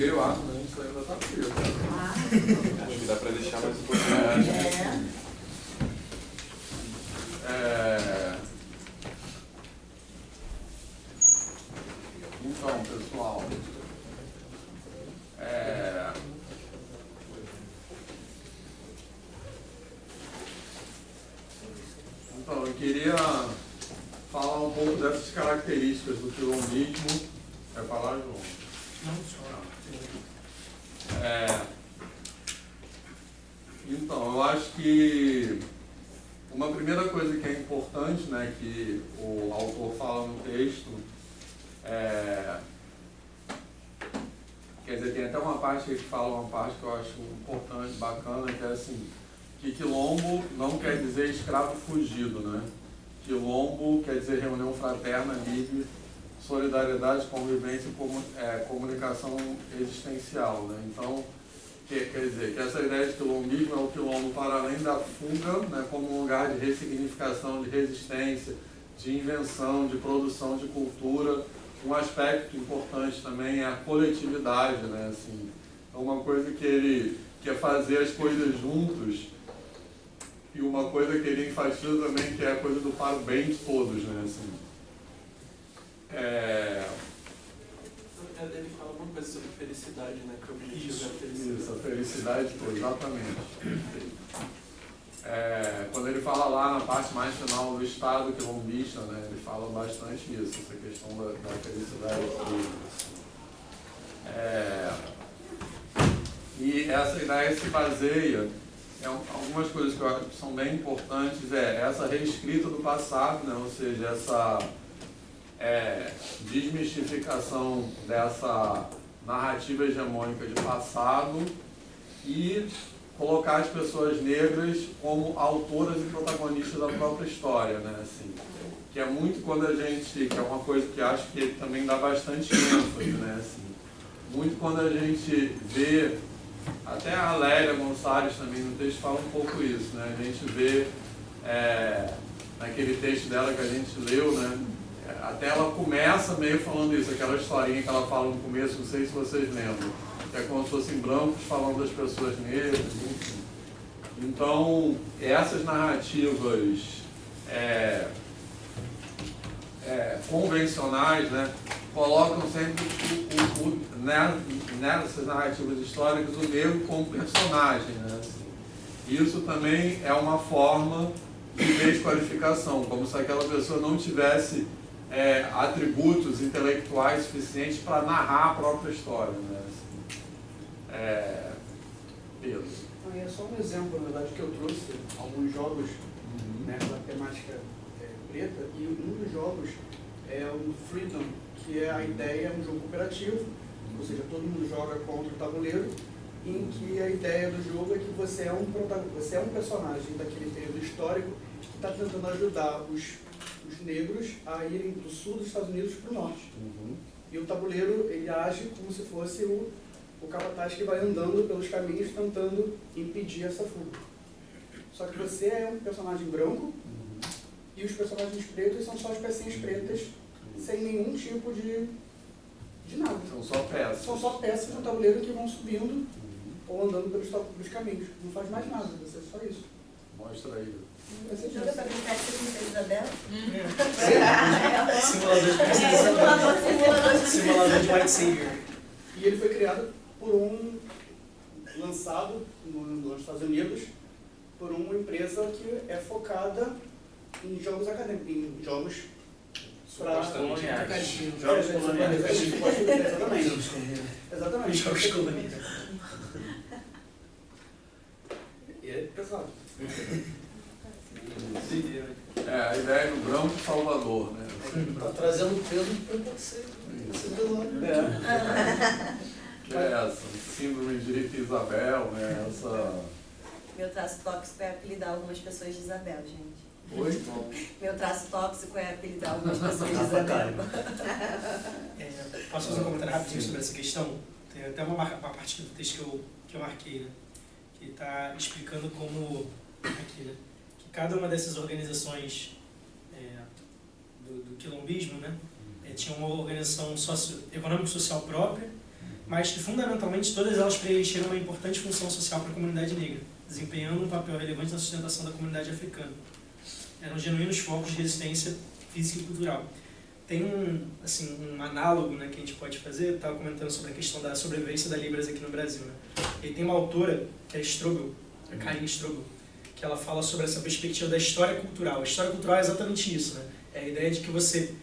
liguei o ar, né? Isso ainda tá frio. Acho que dá para deixar mais um pouquinho. Então, pessoal, então, eu queria falar um pouco dessas características do quilombismo. Quer falar, João? Não, só. Então, eu acho que uma primeira coisa que é importante, né, que o autor fala no texto, quer dizer, tem até uma parte que fala, uma parte que eu acho importante, bacana, que é assim, que quilombo não quer dizer escravo fugido, né? Quilombo quer dizer reunião fraterna, livre, solidariedade, convivência e comunicação existencial, né? Então, quer dizer, que essa ideia de quilombismo é o quilombo para além da fuga, né, como um lugar de ressignificação, de resistência, de invenção, de produção de cultura. Um aspecto importante também é a coletividade, né, assim, é uma coisa que ele quer fazer as coisas juntos, e uma coisa que ele enfatiza também, que é a coisa do para o bem de todos, né, assim. Ele fala alguma coisa sobre felicidade, né? Que o objetivo é a felicidade. Isso, a felicidade, exatamente. Quando ele fala lá na parte mais final do Estado quilombista, né, ele fala bastante isso, essa questão da felicidade. E essa ideia se baseia em algumas coisas que eu acho que são bem importantes, essa reescrita do passado, né, ou seja, essa desmistificação dessa narrativa hegemônica de passado e colocar as pessoas negras como autoras e protagonistas da própria história, né, assim, que é muito quando a gente, que é uma coisa que acho que ele também dá bastante ênfase, né, assim, muito quando a gente vê, até a Lélia Gonçalves também no texto fala um pouco isso, né, a gente vê naquele texto dela que a gente leu, né, até ela começa meio falando isso, aquela historinha que ela fala no começo, não sei se vocês lembram, que é como se fossem brancos falando das pessoas negras, enfim. Então, essas narrativas convencionais, né, colocam sempre nessas narrativas históricas o negro como personagem, né, assim. Isso também é uma forma de desqualificação, como se aquela pessoa não tivesse atributos intelectuais suficientes para narrar a própria história, né? Pedro. É só um exemplo, na verdade, que eu trouxe alguns jogos né, com a temática preta, e um dos jogos é o Freedom, que é a ideia, um jogo cooperativo, ou seja, todo mundo joga contra o tabuleiro, em que a ideia do jogo é que você é um personagem daquele período histórico que está tentando ajudar os negros a irem do sul dos Estados Unidos para o norte. E o tabuleiro, ele age como se fosse o capataz que vai andando pelos caminhos tentando impedir essa fuga. Só que você é um personagem branco e os personagens pretos são só as pecinhas pretas sem nenhum tipo de nada. São só peças. São só peças no tabuleiro que vão subindo ou andando pelos caminhos. Não faz mais nada, você é só isso. Mostra aí. Você joga pra brincar de Princesa Isabel? Simulador de White Savior. E ele foi criado lançado nos Estados Unidos por uma empresa que é focada em jogos acadêmicos, em jogos para coloniais. Jogos coloniais. Exatamente. Jogos coloniais. E é pesado. A ideia do branco salvador, né? Está trazendo o peso do preconceito. Que é essa? Síndrome de Isabel, né? Essa... Meu traço tóxico é apelidar algumas pessoas de Isabel, gente. Oi? Meu traço tóxico é apelidar algumas pessoas de Isabel. Posso fazer um comentário rapidinho sobre essa questão? Tem até uma parte do texto que eu marquei, né? Que está explicando como aqui, né? Que cada uma dessas organizações do quilombismo, né? Tinha uma organização econômico-social própria mas que fundamentalmente todas elas preencheram uma importante função social para a comunidade negra, desempenhando um papel relevante na sustentação da comunidade africana. Eram genuínos focos de resistência física e cultural. Tem um análogo, né, que a gente pode fazer, estava comentando sobre a questão da sobrevivência da Libras aqui no Brasil. Né? E tem uma autora, que é Strobel, a Karin Strobel, que ela fala sobre essa perspectiva da história cultural. A história cultural é exatamente isso, né? É a ideia de que você,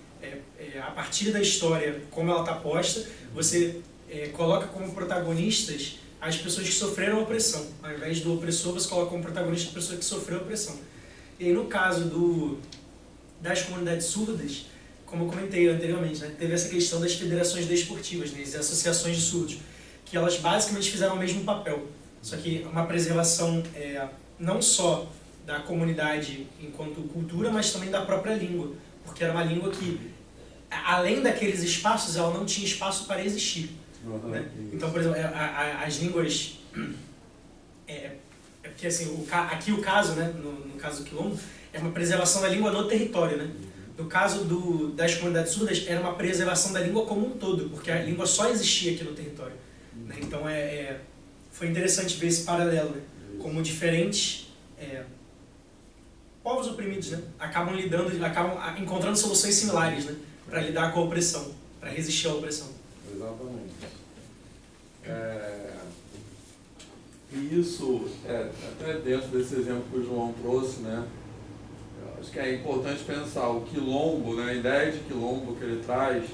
a partir da história, como ela está posta, você coloca como protagonistas as pessoas que sofreram a opressão. Ao invés do opressor, você coloca como protagonista a pessoa que sofreu a opressão. E aí, no caso das comunidades surdas, como eu comentei anteriormente, né, teve essa questão das federações desportivas, né, as associações de surdos, que elas basicamente fizeram o mesmo papel. Só que uma preservação não só da comunidade enquanto cultura, mas também da própria língua. Porque era uma língua que, além daqueles espaços, ela não tinha espaço para existir. Né? Então, por exemplo, as línguas... porque assim, aqui o caso, né, no caso do Quilombo, é uma preservação da língua no território. Né? No caso das comunidades surdas, era uma preservação da língua como um todo, porque a língua só existia aqui no território. Né? Então, foi interessante ver esse paralelo, né? Como diferentes povos oprimidos, né, acabam encontrando soluções similares, né, para lidar com a opressão, para resistir à opressão. Exatamente. E isso, até dentro desse exemplo que o João trouxe, né, eu acho que é importante pensar o quilombo, né, a ideia de quilombo que ele traz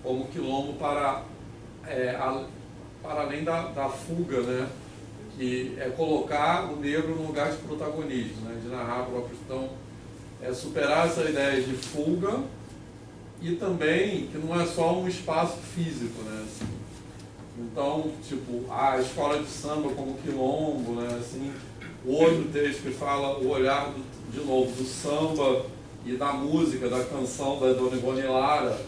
como quilombo para além da fuga, né, que é colocar o negro no lugar de protagonismo, né, de narrar a própria questão, superar essa ideia de fuga e também que não é só um espaço físico, né, assim. Então, tipo, a escola de samba como quilombo, né, assim, o outro texto que fala o olhar, de novo, do samba e da música, da canção da Dona Ivone Lara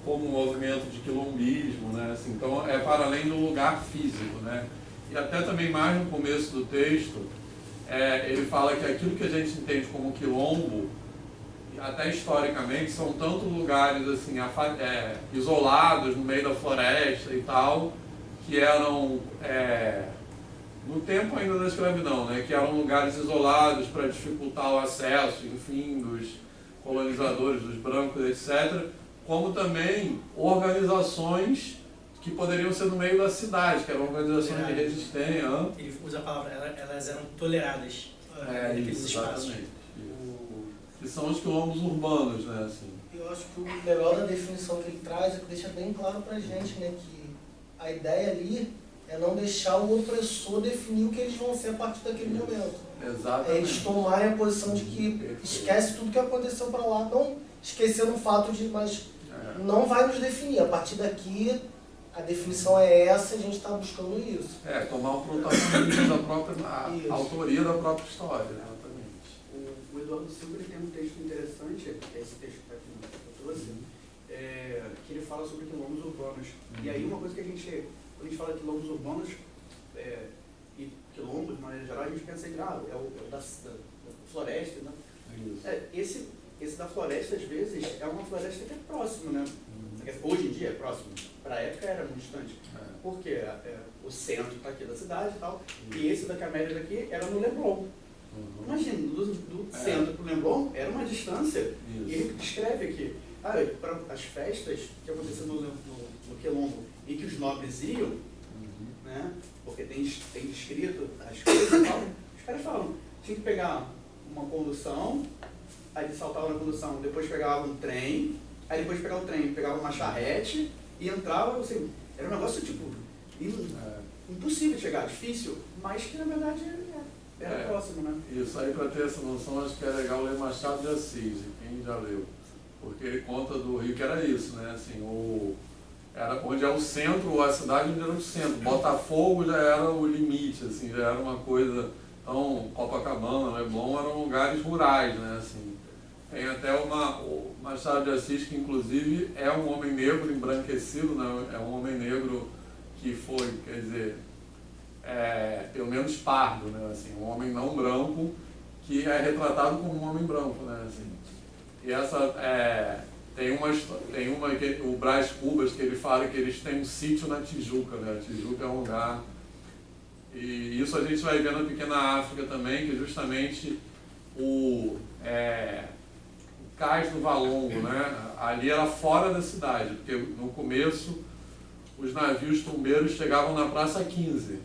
como um movimento de quilombismo, né, assim, então é para além do lugar físico, né. E até também mais no começo do texto, ele fala que aquilo que a gente entende como quilombo, até historicamente, são tantos lugares assim, isolados no meio da floresta e tal, que eram, no tempo ainda da escravidão, né, que eram lugares isolados para dificultar o acesso, enfim, dos colonizadores, dos brancos, etc., como também organizações que poderiam ser no meio da cidade, que eram organizações de resistência. Ele usa a palavra, elas eram toleradas naqueles espaços. Exatamente. Que são os quilombos urbanos, né? Assim. Eu acho que o melhor da definição que ele traz é que deixa bem claro pra gente, né, que a ideia ali é não deixar o opressor definir o que eles vão ser a partir daquele momento. Exatamente. Eles tomarem a posição de que esquece tudo que aconteceu para lá, não esquecendo o fato de, mas não vai nos definir. A partir daqui, a definição é essa, a gente está buscando isso. Tomar o protagonismo da própria, a autoria da própria história, exatamente. O Eduardo Silva ele tem um texto interessante, esse texto que eu trouxe, que ele fala sobre quilombos urbanos. E aí uma coisa que quando a gente fala de quilombos urbanos e quilombos, de maneira geral, a gente pensa que é o da floresta, né? Esse da floresta, às vezes, é uma floresta que é próxima, né? Hoje em dia é próximo. Para a época era muito distante. Porque o centro está aqui da cidade e tal. E esse da Camélia daqui era no Leblon. Imagina, do centro para o Leblon era uma distância. E ele descreve aqui, para as festas que aconteciam no Quilombo e que os nobres iam, né? Porque tem descrito as coisas e tal, os caras falam, tinha que pegar uma condução, aí eles saltavam na condução, depois pegavam um trem, aí depois de pegar o trem, pegava uma charrete e entrava, assim, era um negócio tipo impossível de chegar, difícil, mas que na verdade era próximo, né? Isso aí, para ter essa noção, acho que é legal ler Machado de Assis, quem já leu, porque ele conta do Rio que era isso, né? Assim, era onde é o centro, a cidade onde era o centro. Botafogo já era o limite, assim, já era uma coisa. Então, Copacabana, Leblon eram lugares rurais, né? Assim, tem até o Machado de Assis, que inclusive é um homem negro embranquecido, né? É um homem negro que foi, quer dizer, pelo menos pardo, né? Assim, um homem não branco que é retratado como um homem branco, né? Assim, e Tem uma que o Brás Cubas, que ele fala que eles têm um sítio na Tijuca, né? A Tijuca é um lugar. E isso a gente vai ver na Pequena África também, que justamente o Cais do Valongo, né? Ali era fora da cidade, porque no começo os navios tumbeiros chegavam na Praça 15,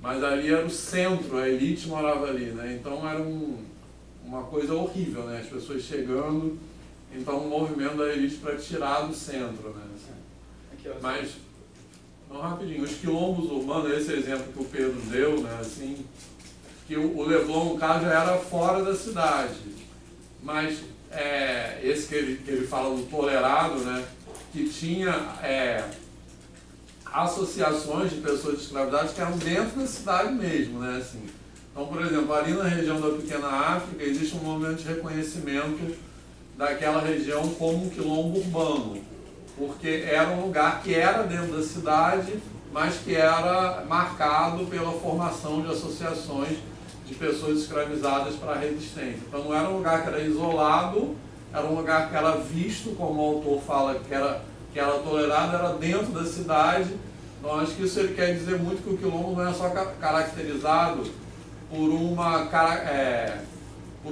mas ali era o centro, a elite morava ali, né? Então era uma coisa horrível, né? As pessoas chegando, então um movimento da elite para tirar do centro, né? Aqui, ó. Mas, não, rapidinho, os quilombos urbanos, esse exemplo que o Pedro deu, né? Assim, que o Leblon, no caso, já era fora da cidade, mas esse que ele fala do tolerado, né? Que tinha associações de pessoas escravizadas que eram dentro da cidade mesmo, né? Assim, então, por exemplo, ali na região da Pequena África existe um movimento de reconhecimento daquela região como um quilombo urbano, porque era um lugar que era dentro da cidade, mas que era marcado pela formação de associações de pessoas escravizadas para a resistência. Então não era um lugar que era isolado, era um lugar que era visto, como o autor fala, que era tolerado, era dentro da cidade. Então acho que isso ele quer dizer muito que o quilombo não é só caracterizado por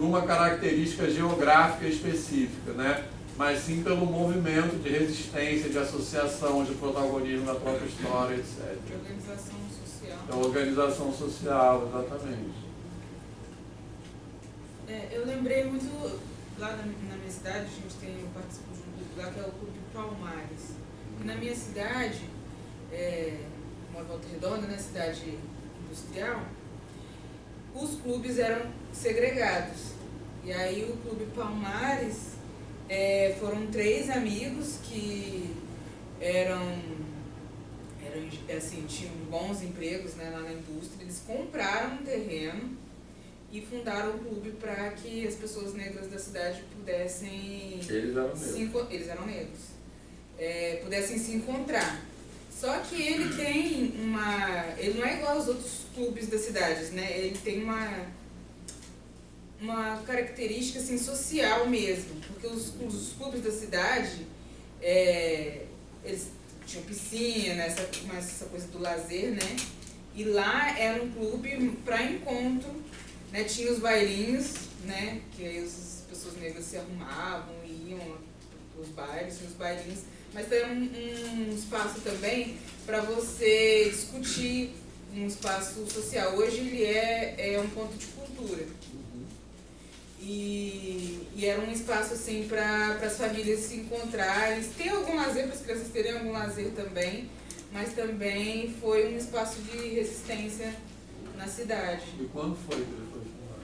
uma característica geográfica específica, né? Mas sim pelo movimento de resistência, de associação, de protagonismo da própria história, etc. De organização social. Da organização social, exatamente. Eu lembrei muito, lá na minha cidade, a gente participa de um clube lá que é o Clube Palmares. E na minha cidade, moro em Volta Redonda, né, cidade industrial, os clubes eram segregados. E aí o Clube Palmares foram 3 amigos que assim, tinham bons empregos, né, lá na indústria. Eles compraram um terreno e fundaram o clube para que as pessoas negras da cidade pudessem... Eles eram negros. Eles eram negros. Pudessem se encontrar. Só que ele tem ele não é igual aos outros clubes das cidades, né? Ele tem uma característica assim, social mesmo. Porque os clubes da cidade, eles tinham piscina, essa coisa do lazer, né? E lá era um clube para encontro, né? Tinha os bailinhos, né? Que aí as pessoas negras se arrumavam, iam para os bailes, tinha os bailinhos. Mas tem um espaço também para você discutir, um espaço social. Hoje ele é um ponto de cultura. E era um espaço assim para as famílias se encontrarem, ter algum lazer, para as crianças terem algum lazer também, mas também foi um espaço de resistência na cidade. E quando foi que ele foi fundado?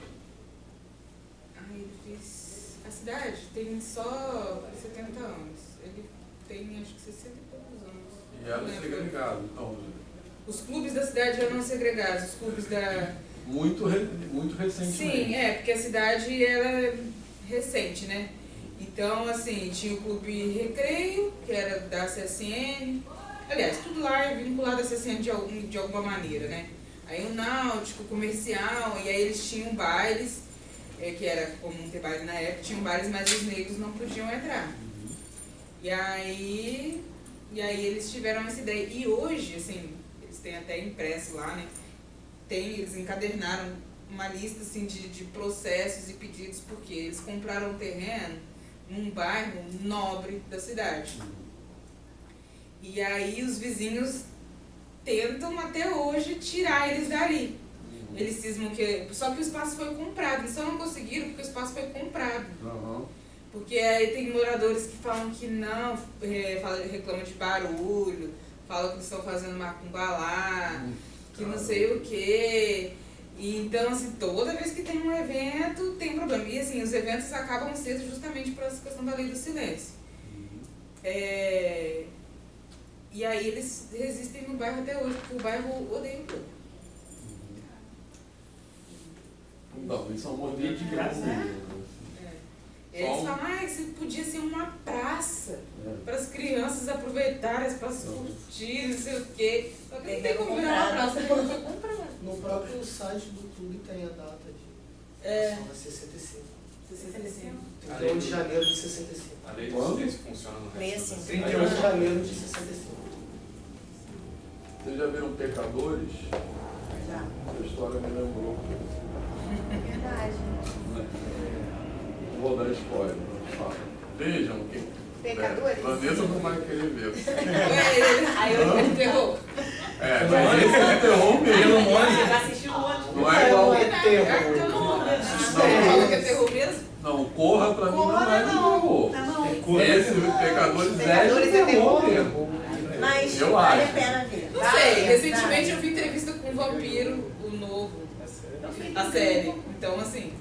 Ele fez... A cidade tem só 70 anos. Ele tem acho que 60 e poucos anos. E era segregado, então. Os clubes da cidade eram segregados, os clubes da... Muito recentemente. Sim, porque a cidade era recente, né? Então, assim, tinha o Clube Recreio, que era da CSN. Aliás, tudo lá é vinculado à CSN de alguma maneira, né? Aí o Náutico, o Comercial, e aí eles tinham bailes, que era comum ter baile na época, tinham bailes, mas os negros não podiam entrar. E aí eles tiveram essa ideia. E hoje, assim, eles têm até impresso lá, né? Eles encadernaram uma lista assim, de processos e pedidos, porque eles compraram um terreno num bairro nobre da cidade. E aí os vizinhos tentam até hoje tirar eles dali. Eles cismam que... Só que o espaço foi comprado. Eles só não conseguiram porque o espaço foi comprado. Porque aí tem moradores que falam que não, reclamam de barulho, falam que eles estão fazendo macumba lá, que não sei o quê. E então, assim, toda vez que tem um evento, tem problema. E assim, os eventos acabam sendo justamente por essa questão da lei do silêncio. E aí eles resistem no bairro até hoje, porque o bairro odeia o povo. Não, eles são movimentos de graça. Eles falam, isso podia ser uma praça para as crianças aproveitarem, para se curtir, não sei o quê. Só que não tem como virar uma praça quando foi comprado. No próprio site do clube tem a data de... Vai ser 75. 65. 31 de janeiro de 65. A lei de Quando? assistência funciona no resto 65. das 31 de janeiro de 65. Vocês já viram Pecadores? Já. Essa história me lembrou. Verdade. Não vou dar spoiler. Fala. Vejam quem. Pecadores? Vanessa não vai querer ver. Aí eu terror. É, mas esse é terror mesmo. Você já assistiu o outro? Não é igual. Você fala que é terror mesmo? Não, Corra pra mim não Corra, é de não. terror. Tá bom. Esse Pecadores é Pecadores de é terror terror? mesmo. Mas Eu vale acho. a pena ver. Não sei, recentemente eu vi entrevista com um vampiro, o novo, a série. Então, assim,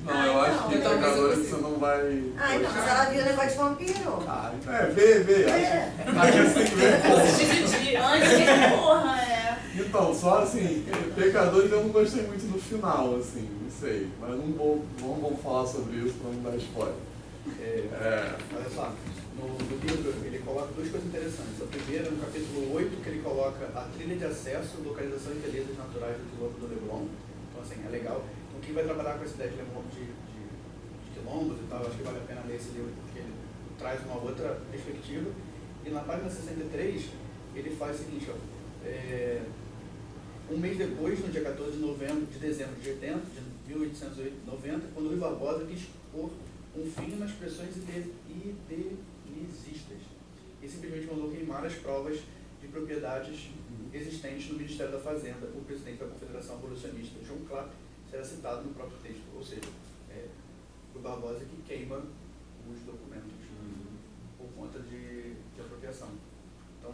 Não, eu acho que então, mas eu Pecadores consigo. você não vai. Ah, então, mas ela viu o negócio de vampiro. Ah, vê. É. Aqui você tem que ver. Assistir de dia. Antes que porra, é. Então, só assim, Pecadores eu não gostei muito do final, assim, não sei. Mas não vamos falar sobre isso pra não dar spoiler. Olha só, no livro ele coloca duas coisas interessantes. A primeira, no capítulo 8, que ele coloca a trilha de acesso, localização e belezas naturais do quilombo do Leblon. Então, assim, é legal. Então, quem vai trabalhar com essa ideia de quilombos e tal, acho que vale a pena ler esse livro, porque ele traz uma outra perspectiva. E na página 63, ele faz o seguinte, ó. Um mês depois, no dia 14 de dezembro de 1890, quando Rui Barbosa quis pôr um fim nas pressões idealistas e simplesmente mandou queimar as provas de propriedades existentes no Ministério da Fazenda. O presidente da Confederação Abolicionista, João Clapp, será citado no próprio texto, ou seja, Rui Barbosa que queima os documentos por conta de apropriação. Então,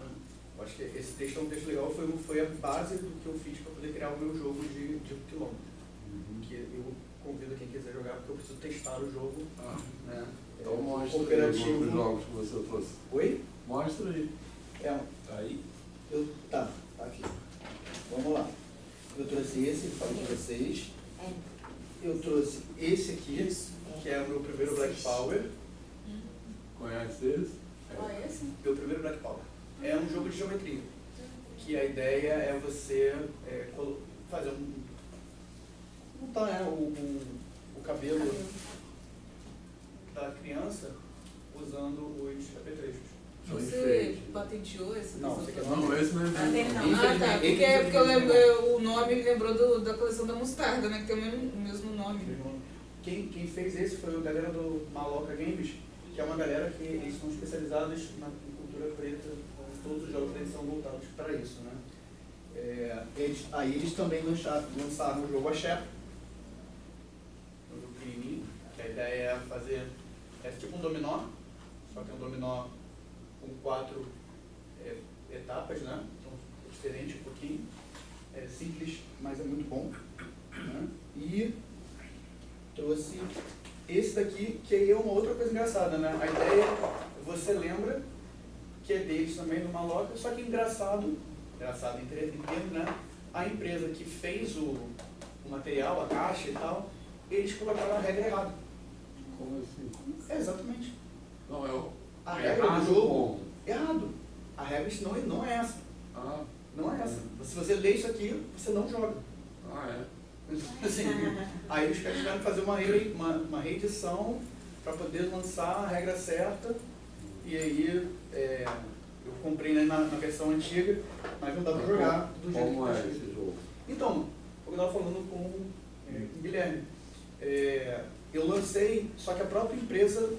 eu acho que esse texto é um texto legal, foi a base do que eu fiz para poder criar o meu jogo de quilombo. Que eu convido quem quiser jogar, porque eu preciso testar o jogo. Né? Então mostra Cooperativo. os jogos que você trouxe. Oi? Mostra aí. Tá aí? Tá aqui. Vamos lá. Eu trouxe esse, falei com vocês. Eu trouxe esse aqui, que é o meu primeiro Black Power. Conhece esse? Meu primeiro Black Power. É um jogo de geometria. Que a ideia é você fazer montar o cabelo da criança usando os apetrechos. você patenteou esse? Não, você quer Não, esse não é Não. Ah, tá. Porque eu lembro, o nome me lembrou da coleção da Mostarda, né? Que tem o mesmo nome. Quem fez esse foi a galera do Maloca Games, que é uma galera que eles são especializados em cultura preta. Todos os jogos deles são voltados para isso, né? Eles também lançaram o jogo Axé, um jogo pequenininho, que a ideia é fazer tipo um dominó, só que é um dominó com 4 etapas, né? Então é diferente um pouquinho, é simples, mas é muito bom, né? E trouxe esse daqui, que aí é uma outra coisa engraçada, né? A ideia, você lembra que é deles também, do Maloca, só que engraçado em termos, né? A empresa que fez o material, a caixa e tal, eles colocaram a regra errada. Como assim? Exatamente. Não, A regra do jogo, errado. A regra não é essa. Não é essa. Se você lê isso aqui, você não joga. Assim, aí os caras tiveram que fazer uma reedição para poder lançar a regra certa. E aí eu comprei, né, na versão antiga, mas não dá para jogar do jeito que Como tá é escrito. esse jogo? Então, eu estava falando com o Guilherme. Eu lancei, só que a própria empresa,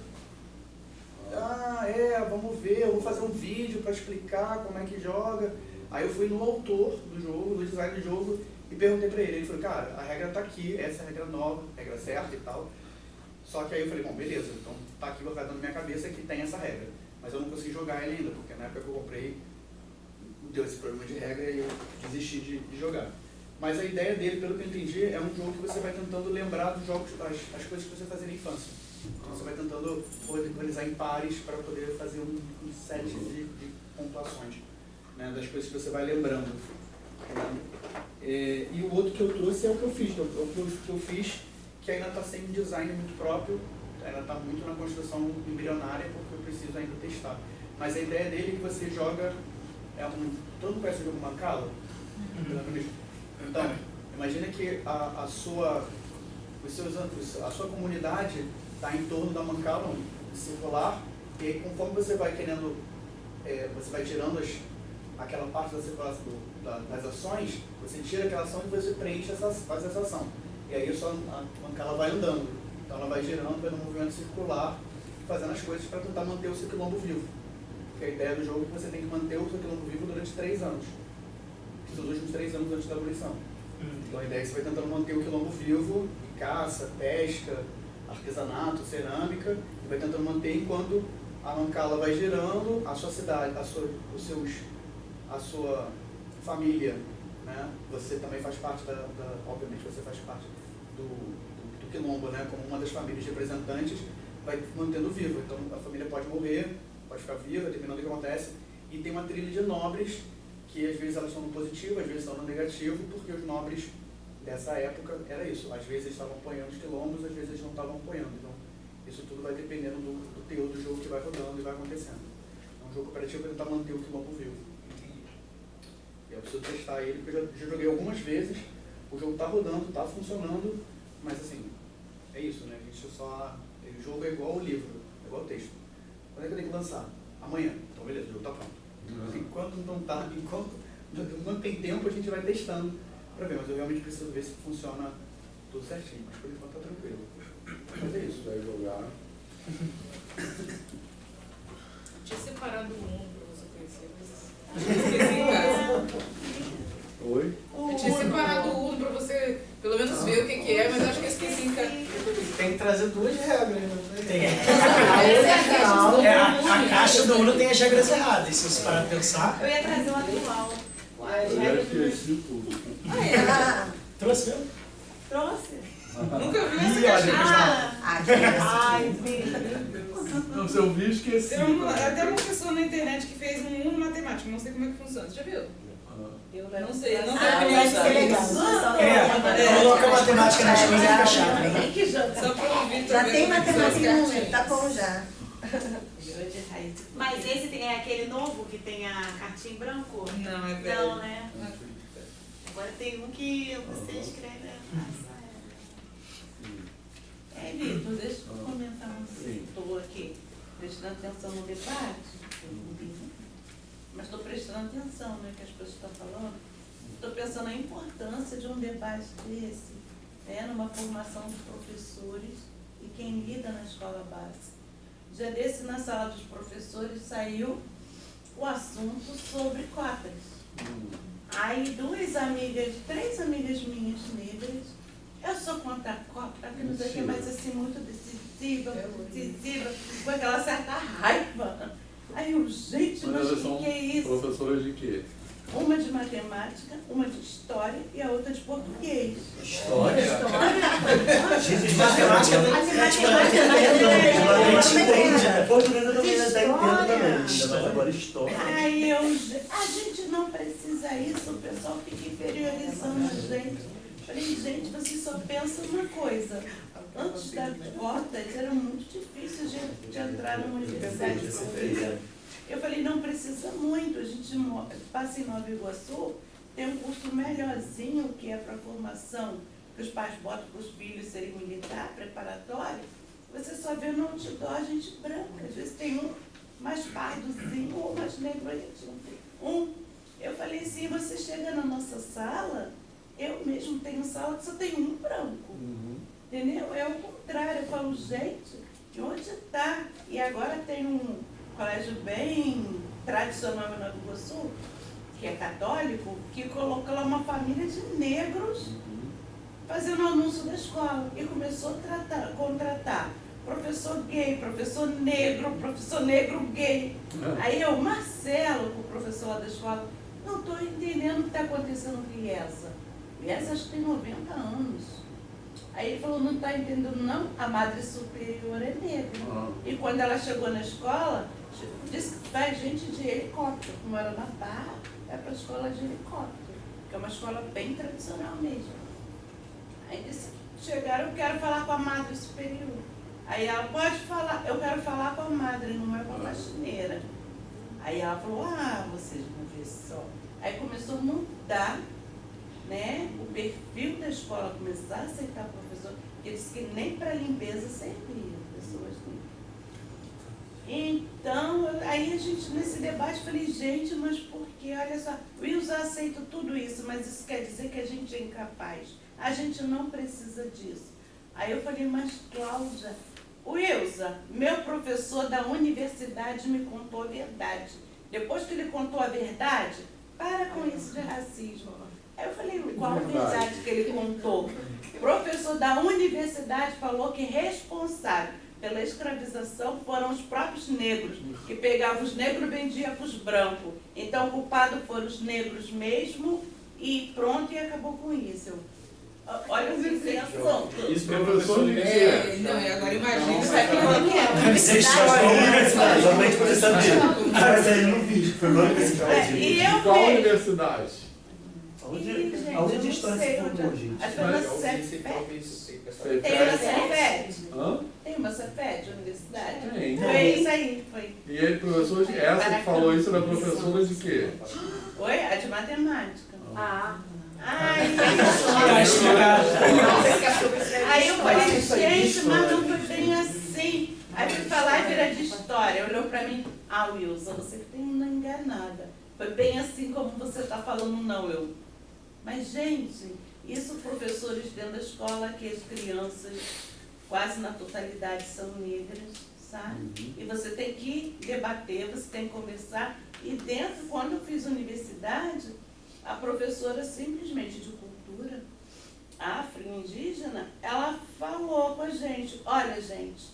vamos ver, eu vou fazer um vídeo para explicar como é que joga. Aí eu fui no autor do jogo, no design do jogo, e perguntei para ele. Ele falou, cara, a regra tá aqui, essa é a regra nova, a regra certa e tal. Só que aí eu falei, bom, beleza, então tá aqui guardado na minha cabeça que tem essa regra. Mas eu não consegui jogar ele ainda, porque na época que eu comprei, deu esse problema de regra e eu desisti de jogar. Mas a ideia dele, pelo que eu entendi, é um jogo que você vai tentando lembrar dos jogos, as coisas que você fazia na infância. Você vai tentando organizar em pares para poder fazer um set de pontuações, né, das coisas que você vai lembrando. E o outro que eu trouxe é o que eu fiz, que ainda está sem um design muito próprio, ainda está muito na construção embrionária, porque eu preciso ainda testar. Mas a ideia dele é que você joga, todo mundo conhece o jogo Mancala? Então, imagina que a sua comunidade está em torno da Mancala circular, e aí, conforme você vai querendo, você vai tirando aquela parte da circulação das ações, você tira aquela ação e você preenche faz essa ação. E aí a Mancala vai andando. Então ela vai girando pelo movimento circular, fazendo as coisas para tentar manter o seu quilombo vivo. Porque a ideia do jogo é que você tem que manter o seu quilombo vivo durante 3 anos. Os últimos 3 anos antes da abolição. Então a ideia é que você vai tentando manter o quilombo vivo, em caça, pesca, artesanato, cerâmica, e vai tentando manter enquanto a Mancala vai girando, a sua cidade, a sua família, né? Você também faz parte obviamente você faz parte do quilombo, né? Como uma das famílias representantes, vai mantendo vivo. Então a família pode morrer, pode ficar viva, dependendo do que acontece, e tem uma trilha de nobres que às vezes elas estão no positivo, às vezes estão no negativo, porque os nobres dessa época era isso. Às vezes eles estavam apoiando os quilombos, às vezes eles não estavam apoiando. Então isso tudo vai dependendo do teor do jogo que vai rodando e vai acontecendo. É um jogo cooperativo para tentar manter o quilombo vivo. E eu preciso testar ele, porque eu já joguei algumas vezes, o jogo está rodando, está funcionando, mas assim, é isso, né? A gente só... O jogo é igual ao livro, é igual ao texto. Quando é que eu tenho que lançar? Amanhã. Então beleza, o jogo está pronto. Enquanto não tem tempo, a gente vai testando para ver, mas eu realmente preciso ver se funciona tudo certinho, mas por enquanto está tranquilo. Mas é isso. Vai jogar. Tinha separado um para você conhecer, mas esqueci em casa. Oi? Eu tinha separado o para você pelo menos ver o que é, mas eu acho que eu esqueci em casa. Tem que trazer 2 regras, né? Tem. A A caixa do Uno tem as regras erradas, se você parar pra pensar. Eu ia trazer o atual. Eu já esqueci tudo. Trouxe mesmo? Trouxe. Nunca vi essa Ih, olha, caixa. Ai, filho. Não, se eu vi, esqueci. Tem até uma pessoa na internet que fez um Uno matemático, não sei como é que funciona. Você já viu? Eu Não sei, não sei Ah, como deve ser legal. Coloca a matemática nas coisas e fica chato. Só para ouvir Já tem também. matemática em número, tá bom já. Mas esse é aquele novo que tem a cartinha em branco? Não, é velho. Não, né? Agora tem um que você escreve. Vitor, deixa eu comentar um setor aqui. Prestando atenção no debate. Mas estou prestando atenção no que as pessoas estão falando. Estou pensando na importância de um debate desse, né, numa formação dos professores e quem lida na escola básica. Já desse, na sala dos professores, saiu o assunto sobre cotas. Aí 3 amigas minhas negras, eu sou contra a cota, que não sei o que, mas assim, muito decisiva, com aquela certa raiva. Aí eu, gente, mas o que é isso? Professoras de quê? Uma de matemática, uma de história e a outra de português. História? Gente, de matemática a gente entende, né? Português eu também até entendo também, mas agora história. Aí eu, a gente não precisa isso, o pessoal fica inferiorizando a gente. Falei, gente, vocês só pensam uma coisa. Antes das cotas era muito difícil de entrar numa universidade pública. Eu falei, não precisa muito, a gente passa em Nova Iguaçu, tem um curso melhorzinho que é para formação, que os pais botam para os filhos serem militar, preparatório. Você só vê no outdoor gente branca, às vezes tem um mais pardozinho ou mais negro. Eu falei assim, você chega na nossa sala, eu mesmo tenho sala que só tem um branco. Entendeu? É o contrário, eu falo, gente, de onde está? E agora tem um colégio bem tradicional em Nova Iguaçu, que é católico, que colocou lá uma família de negros fazendo anúncio da escola. E começou a contratar professor gay, professor negro gay. Aí eu, Marcelo, o professor lá da escola, não estou entendendo o que está acontecendo com Liesa. Liesa acho que tem 90 anos. Aí ele falou, não está entendendo não, a madre superior é negra. E quando ela chegou na escola, disse que vai gente de helicóptero, como era na Barra, é para a escola de helicóptero, que é uma escola bem tradicional mesmo. Aí disse, chegaram, eu quero falar com a madre superior. Aí ela, pode falar, eu quero falar com a madre, não é com a faxineira. Aí ela falou, vocês vão ver só. Aí começou a mudar né, o perfil da escola começar a aceitar professor, que disse que nem para limpeza servia pessoas limpas. Então, aí a gente, nesse debate, falei, gente, mas por que? Olha só, o Wilson aceita tudo isso, mas isso quer dizer que a gente é incapaz. A gente não precisa disso. Aí eu falei, mas Cláudia, Wilson, meu professor da universidade me contou a verdade. Depois que ele contou a verdade, para com isso de racismo. Aí eu falei, qual a verdade que ele contou? O professor da universidade falou que responsável pela escravização foram os próprios negros, que pegavam os negros e vendiam para os brancos. Então, o culpado foram os negros mesmo, e pronto, e acabou com isso. Olha a compreensão. Isso professor de Não, e agora imagina isso aqui como que é. Deve ser história da universidade, realmente você saber. Mas aí não vi, foi na universidade. E eu qual vejo. universidade? Aonde de história se formou, gente? Acho que foi na Cefet. Tem uma Cefet? Hã? Tem uma Cefet, universidade? Tem. Foi isso aí, foi. E ele, professor, essa que falou isso era professora de quê? Oi? A de matemática. Ah. Ai, Aí aí eu falei, gente, mas não foi bem assim. Aí fui falar e vira de história. Olhou pra mim, Wilson, você tem uma enganada. Foi bem assim como você está falando, não eu. Mas, gente, isso professores dentro da escola, que as crianças, quase na totalidade, são negras, sabe? E você tem que debater, você tem que conversar. E dentro, quando eu fiz universidade, a professora simplesmente de cultura afro-indígena, ela falou com a gente, olha, gente,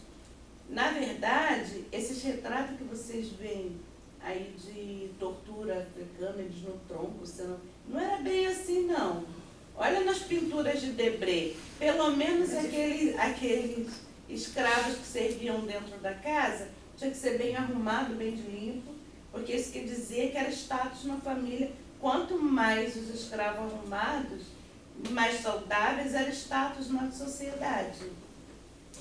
na verdade, esses retratos que vocês veem aí de tortura africana, eles no tronco, não era bem assim, não. Olha nas pinturas de Debré, pelo menos aqueles escravos que serviam dentro da casa, tinha que ser bem arrumado, bem limpo, porque isso quer dizer que era status na família. Quanto mais os escravos arrumados, mais saudáveis, era status na sociedade.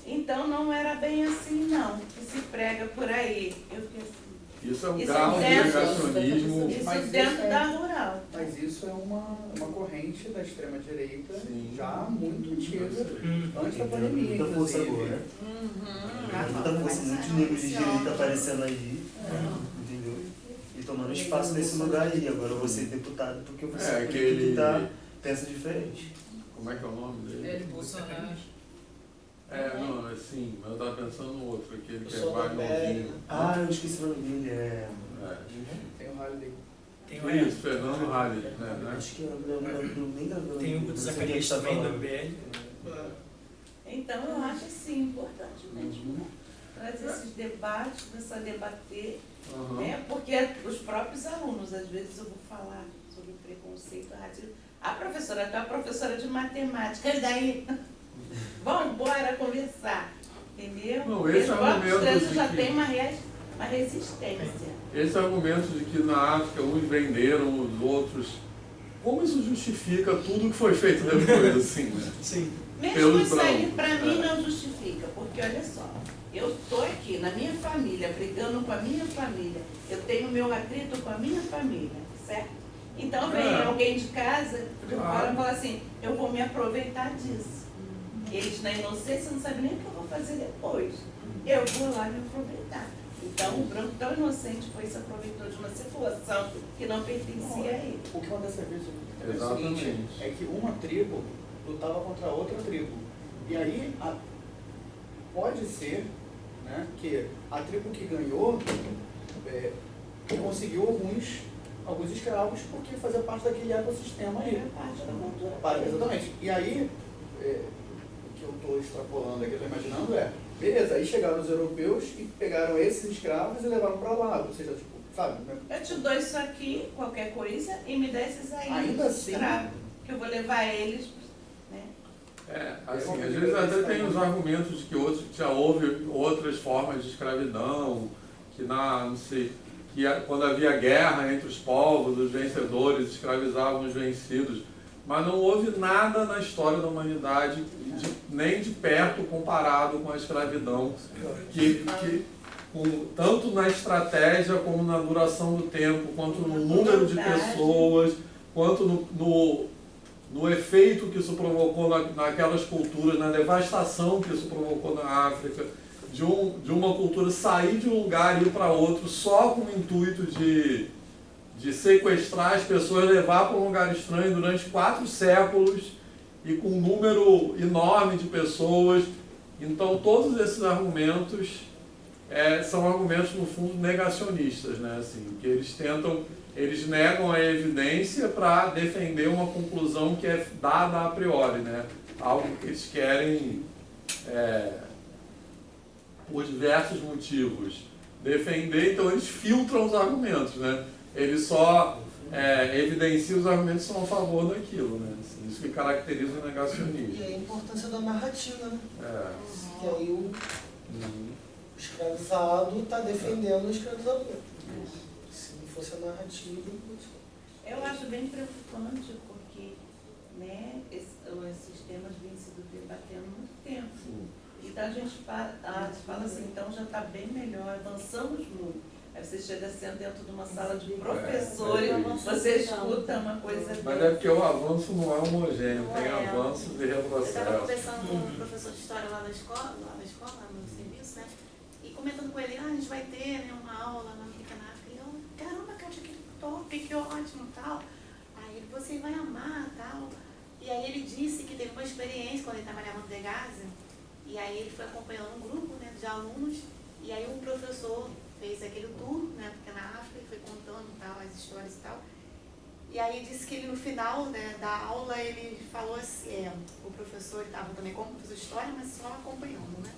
Então não era bem assim, não, que se prega por aí. Eu fiquei assim. Isso é um grau de negacionismo. Isso dentro da rural. Mas isso é uma corrente da extrema-direita já muito antiga, antes da pandemia, Muita força inclusive. agora. Muita força, muitos negros de direita aparecendo aí, entendeu? E tomando espaço nesse lugar aí. Agora você é deputado porque você aquele... pensa diferente. Como é que é o nome dele? É de Bolsonaro. Não, assim, eu estava pensando no outro, aquele que é sou mais da novinho. Eu esqueci o nome dele, Tem o raio dele. tem Isso, Fernando Halle, né? Acho que eu nem lembro. Tem o Zacarias também, do MBL. Então eu acho assim, importante mesmo, né? Trazer esses debates, começar a debater, né? Porque os próprios alunos, às vezes eu vou falar sobre preconceito, racismo. A professora, tu é a professora de matemática, e daí? Vamos embora conversar, entendeu? Não, esse os próprios argumento trans de já que- tem uma resistência. Esse argumento de que na África uns venderam os outros, como isso justifica tudo que foi feito depois, assim, né? Sim. Mesmo Pelos isso aí, brancos. para mim, não justifica, porque olha só, eu estou aqui na minha família, brigando com a minha família, eu tenho meu atrito com a minha família, certo? Então vem alguém de casa, de fora, e fala assim, eu vou me aproveitar disso. Eles, na inocência, não sabem nem o que eu vou fazer depois. Eu vou lá me aproveitar. Então, o branco tão inocente foi se aproveitou de uma situação que não pertencia a ele. O que acontece às vezes é o Exatamente. seguinte, é que uma tribo lutava contra outra tribo. E aí, pode ser, né, que a tribo que ganhou conseguiu alguns escravos porque fazia parte daquele ecossistema aí. É parte da cultura. Exatamente. E aí, o que eu estou extrapolando aqui, estou imaginando beleza, aí chegaram os europeus e pegaram esses escravos e levaram para lá. Ou seja, tipo, sabe? Eu te dou isso aqui, qualquer coisa, e me dá esses aí, Ainda assim, escravos, que eu vou levar eles, né? Assim, às vezes até tem os argumentos de que já houve outras formas de escravidão, que não sei, que quando havia guerra entre os povos, os vencedores escravizavam os vencidos, mas não houve nada na história da humanidade, nem de perto comparado com a escravidão, tanto na estratégia como na duração do tempo, quanto no número de pessoas, quanto no efeito que isso provocou naquelas culturas, na devastação que isso provocou na África, de uma cultura sair de um lugar e ir para outro só com o intuito de sequestrar as pessoas, levar para um lugar estranho durante 4 séculos e com um número enorme de pessoas. Então, todos esses argumentos são argumentos, no fundo, negacionistas, né? Assim, que eles negam a evidência para defender uma conclusão que é dada a priori, né? Algo que eles querem, por diversos motivos, defender. Então, eles filtram os argumentos, né? Eles só evidenciam os argumentos que são a favor daquilo, né? Assim, isso que caracteriza o negacionismo. E a importância da narrativa, né? É. E aí o escravizado está defendendo o escravizador. Se não fosse a narrativa... Eu acho bem preocupante porque, né, esses temas vêm sido debatendo há muito tempo. Então a gente fala assim, então já está bem melhor, avançamos muito. Aí você chega sendo dentro de uma sala de professores, você escuta uma coisa... Mas é porque o avanço não é homogêneo, tem avanços e Eu estava retrocessos. conversando com um professor de história lá na escola, no serviço, né? E comentando com ele, a gente vai ter, né, uma aula na Rica na África. E eu, caramba, Kátia, que top, que ótimo, tal. Aí ele, você vai amar, tal. E aí ele disse que teve uma experiência quando ele trabalhava no Degase. E aí ele foi acompanhando um grupo, né, de alunos. E aí o professor fez aquele tour, né, porque na África, e foi contando, tal, as histórias e tal. E aí disse que ele, no final, né, da aula, ele falou assim, o professor estava também como professor de história, mas só acompanhando, né?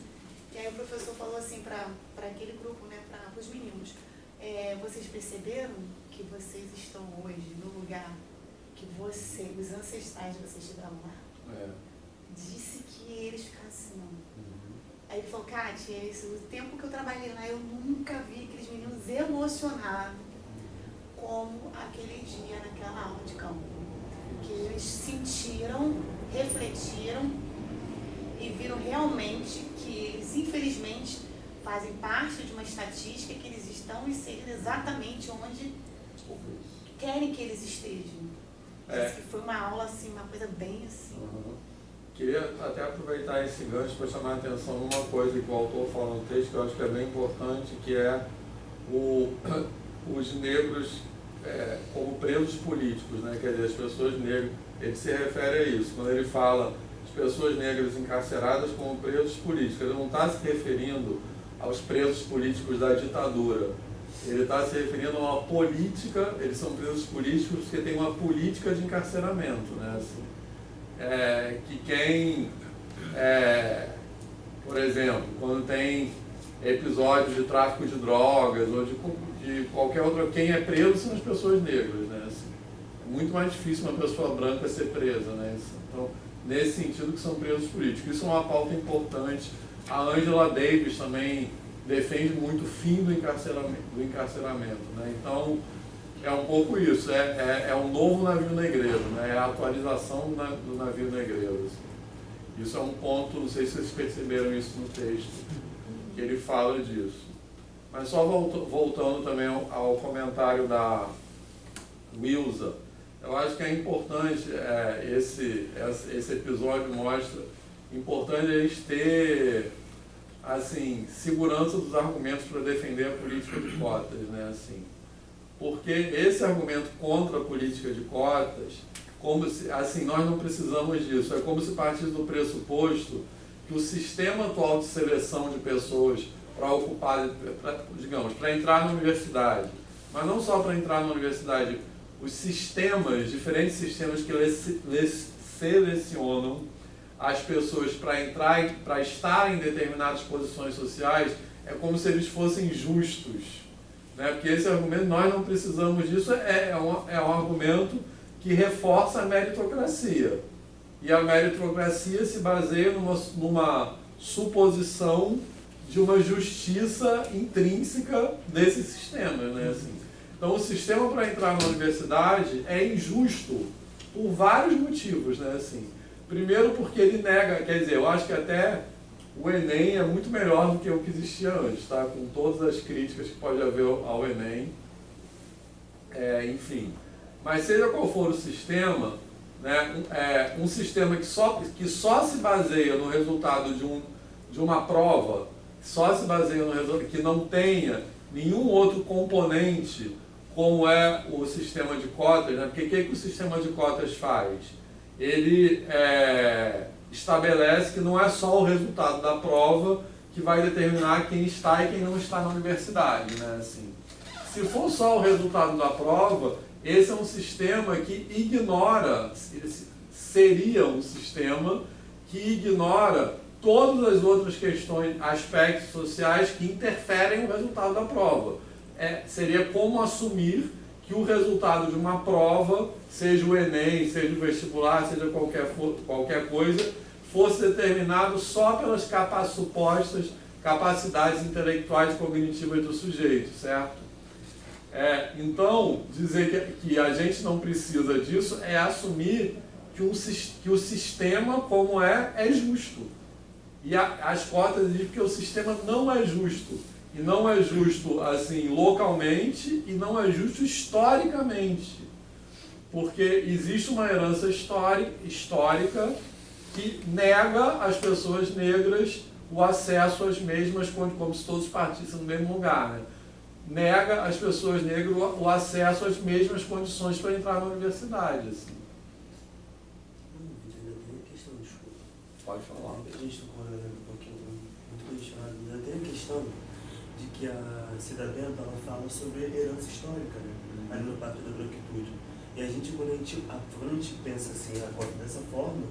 E aí o professor falou assim para aquele grupo, né, para os meninos, vocês perceberam que vocês estão hoje no lugar que os ancestrais de vocês estiveram lá? Disse que eles ficaram assim, não. Aí ele falou, Kátia, o tempo que eu trabalhei lá, eu nunca vi aqueles meninos emocionados como aquele dia naquela aula de campo. Que eles sentiram, refletiram e viram realmente que eles, infelizmente, fazem parte de uma estatística que eles estão inseridos exatamente onde querem que eles estejam. Disse que foi uma aula, assim, uma coisa bem assim. Queria até aproveitar esse gancho para chamar a atenção numa coisa que o autor fala no texto, que eu acho que é bem importante, que é os negros como presos políticos, né? Quer dizer, as pessoas negras, ele se refere a isso, quando ele fala as pessoas negras encarceradas como presos políticos, ele não está se referindo aos presos políticos da ditadura, ele está se referindo a uma política, eles são presos políticos porque tem uma política de encarceramento, né? Assim, que quem, por exemplo, quando tem episódios de tráfico de drogas ou de qualquer outra, quem é preso são as pessoas negras, né? Assim, é muito mais difícil uma pessoa branca ser presa, né? Então, nesse sentido que são presos políticos. Isso é uma pauta importante. A Angela Davis também defende muito o fim do encarceramento, né? Então, é um pouco isso, é um novo navio negreiro, né? É a atualização do navio negreiro. Assim. Isso é um ponto, não sei se vocês perceberam isso no texto, que ele fala disso. Mas só voltando também ao comentário da Wilza, eu acho que é importante, esse episódio mostra, importante eles ter, assim, segurança dos argumentos para defender a política de cotas, né? Assim, porque esse argumento contra a política de cotas, como se, assim, nós não precisamos disso, é como se partisse do pressuposto que o sistema atual de seleção de pessoas para ocupar, digamos, para entrar na universidade, mas não só para entrar na universidade, os sistemas, diferentes sistemas que selecionam as pessoas para entrar, para estar em determinadas posições sociais, é como se eles fossem justos. Né? Porque esse argumento, nós não precisamos disso, é um argumento que reforça a meritocracia. E a meritocracia se baseia numa suposição de uma justiça intrínseca desse sistema. Né? Assim, então, o sistema para entrar na universidade é injusto por vários motivos. Né? Assim, primeiro, porque ele nega, quer dizer, eu acho que até o Enem é muito melhor do que o que existia antes, tá? Com todas as críticas que pode haver ao Enem, enfim. Mas seja qual for o sistema, né, um sistema que só se baseia no resultado de uma prova, só se baseia no resultado, que não tenha nenhum outro componente, como é o sistema de cotas, né? Porque o que o sistema de cotas faz? Ele estabelece que não é só o resultado da prova que vai determinar quem está e quem não está na universidade, né? Assim, se for só o resultado da prova, esse é um sistema que ignora, seria um sistema que ignora todas as outras questões, aspectos sociais que interferem no resultado da prova. Seria como assumir que o resultado de uma prova, seja o Enem, seja o vestibular, seja qualquer coisa, fosse determinado só pelas supostas capacidades intelectuais e cognitivas do sujeito, certo? Então, dizer que a gente não precisa disso é assumir que o sistema, como é justo. E as cotas dizem que o sistema não é justo. E não é justo assim localmente e não é justo historicamente. Porque existe uma herança histórica que nega às pessoas negras o acesso às mesmas, como se todos partissem no mesmo lugar, né? Nega às pessoas negras o acesso às mesmas condições para entrar na universidade. Assim. Pode falar. A gente está correndo um pouquinho, muito questionado. Ainda tem a questão de que a cidadã fala sobre herança histórica, né? Ali no Pacto da Branquitude. E a gente, quando a gente pensa assim, a cota dessa forma,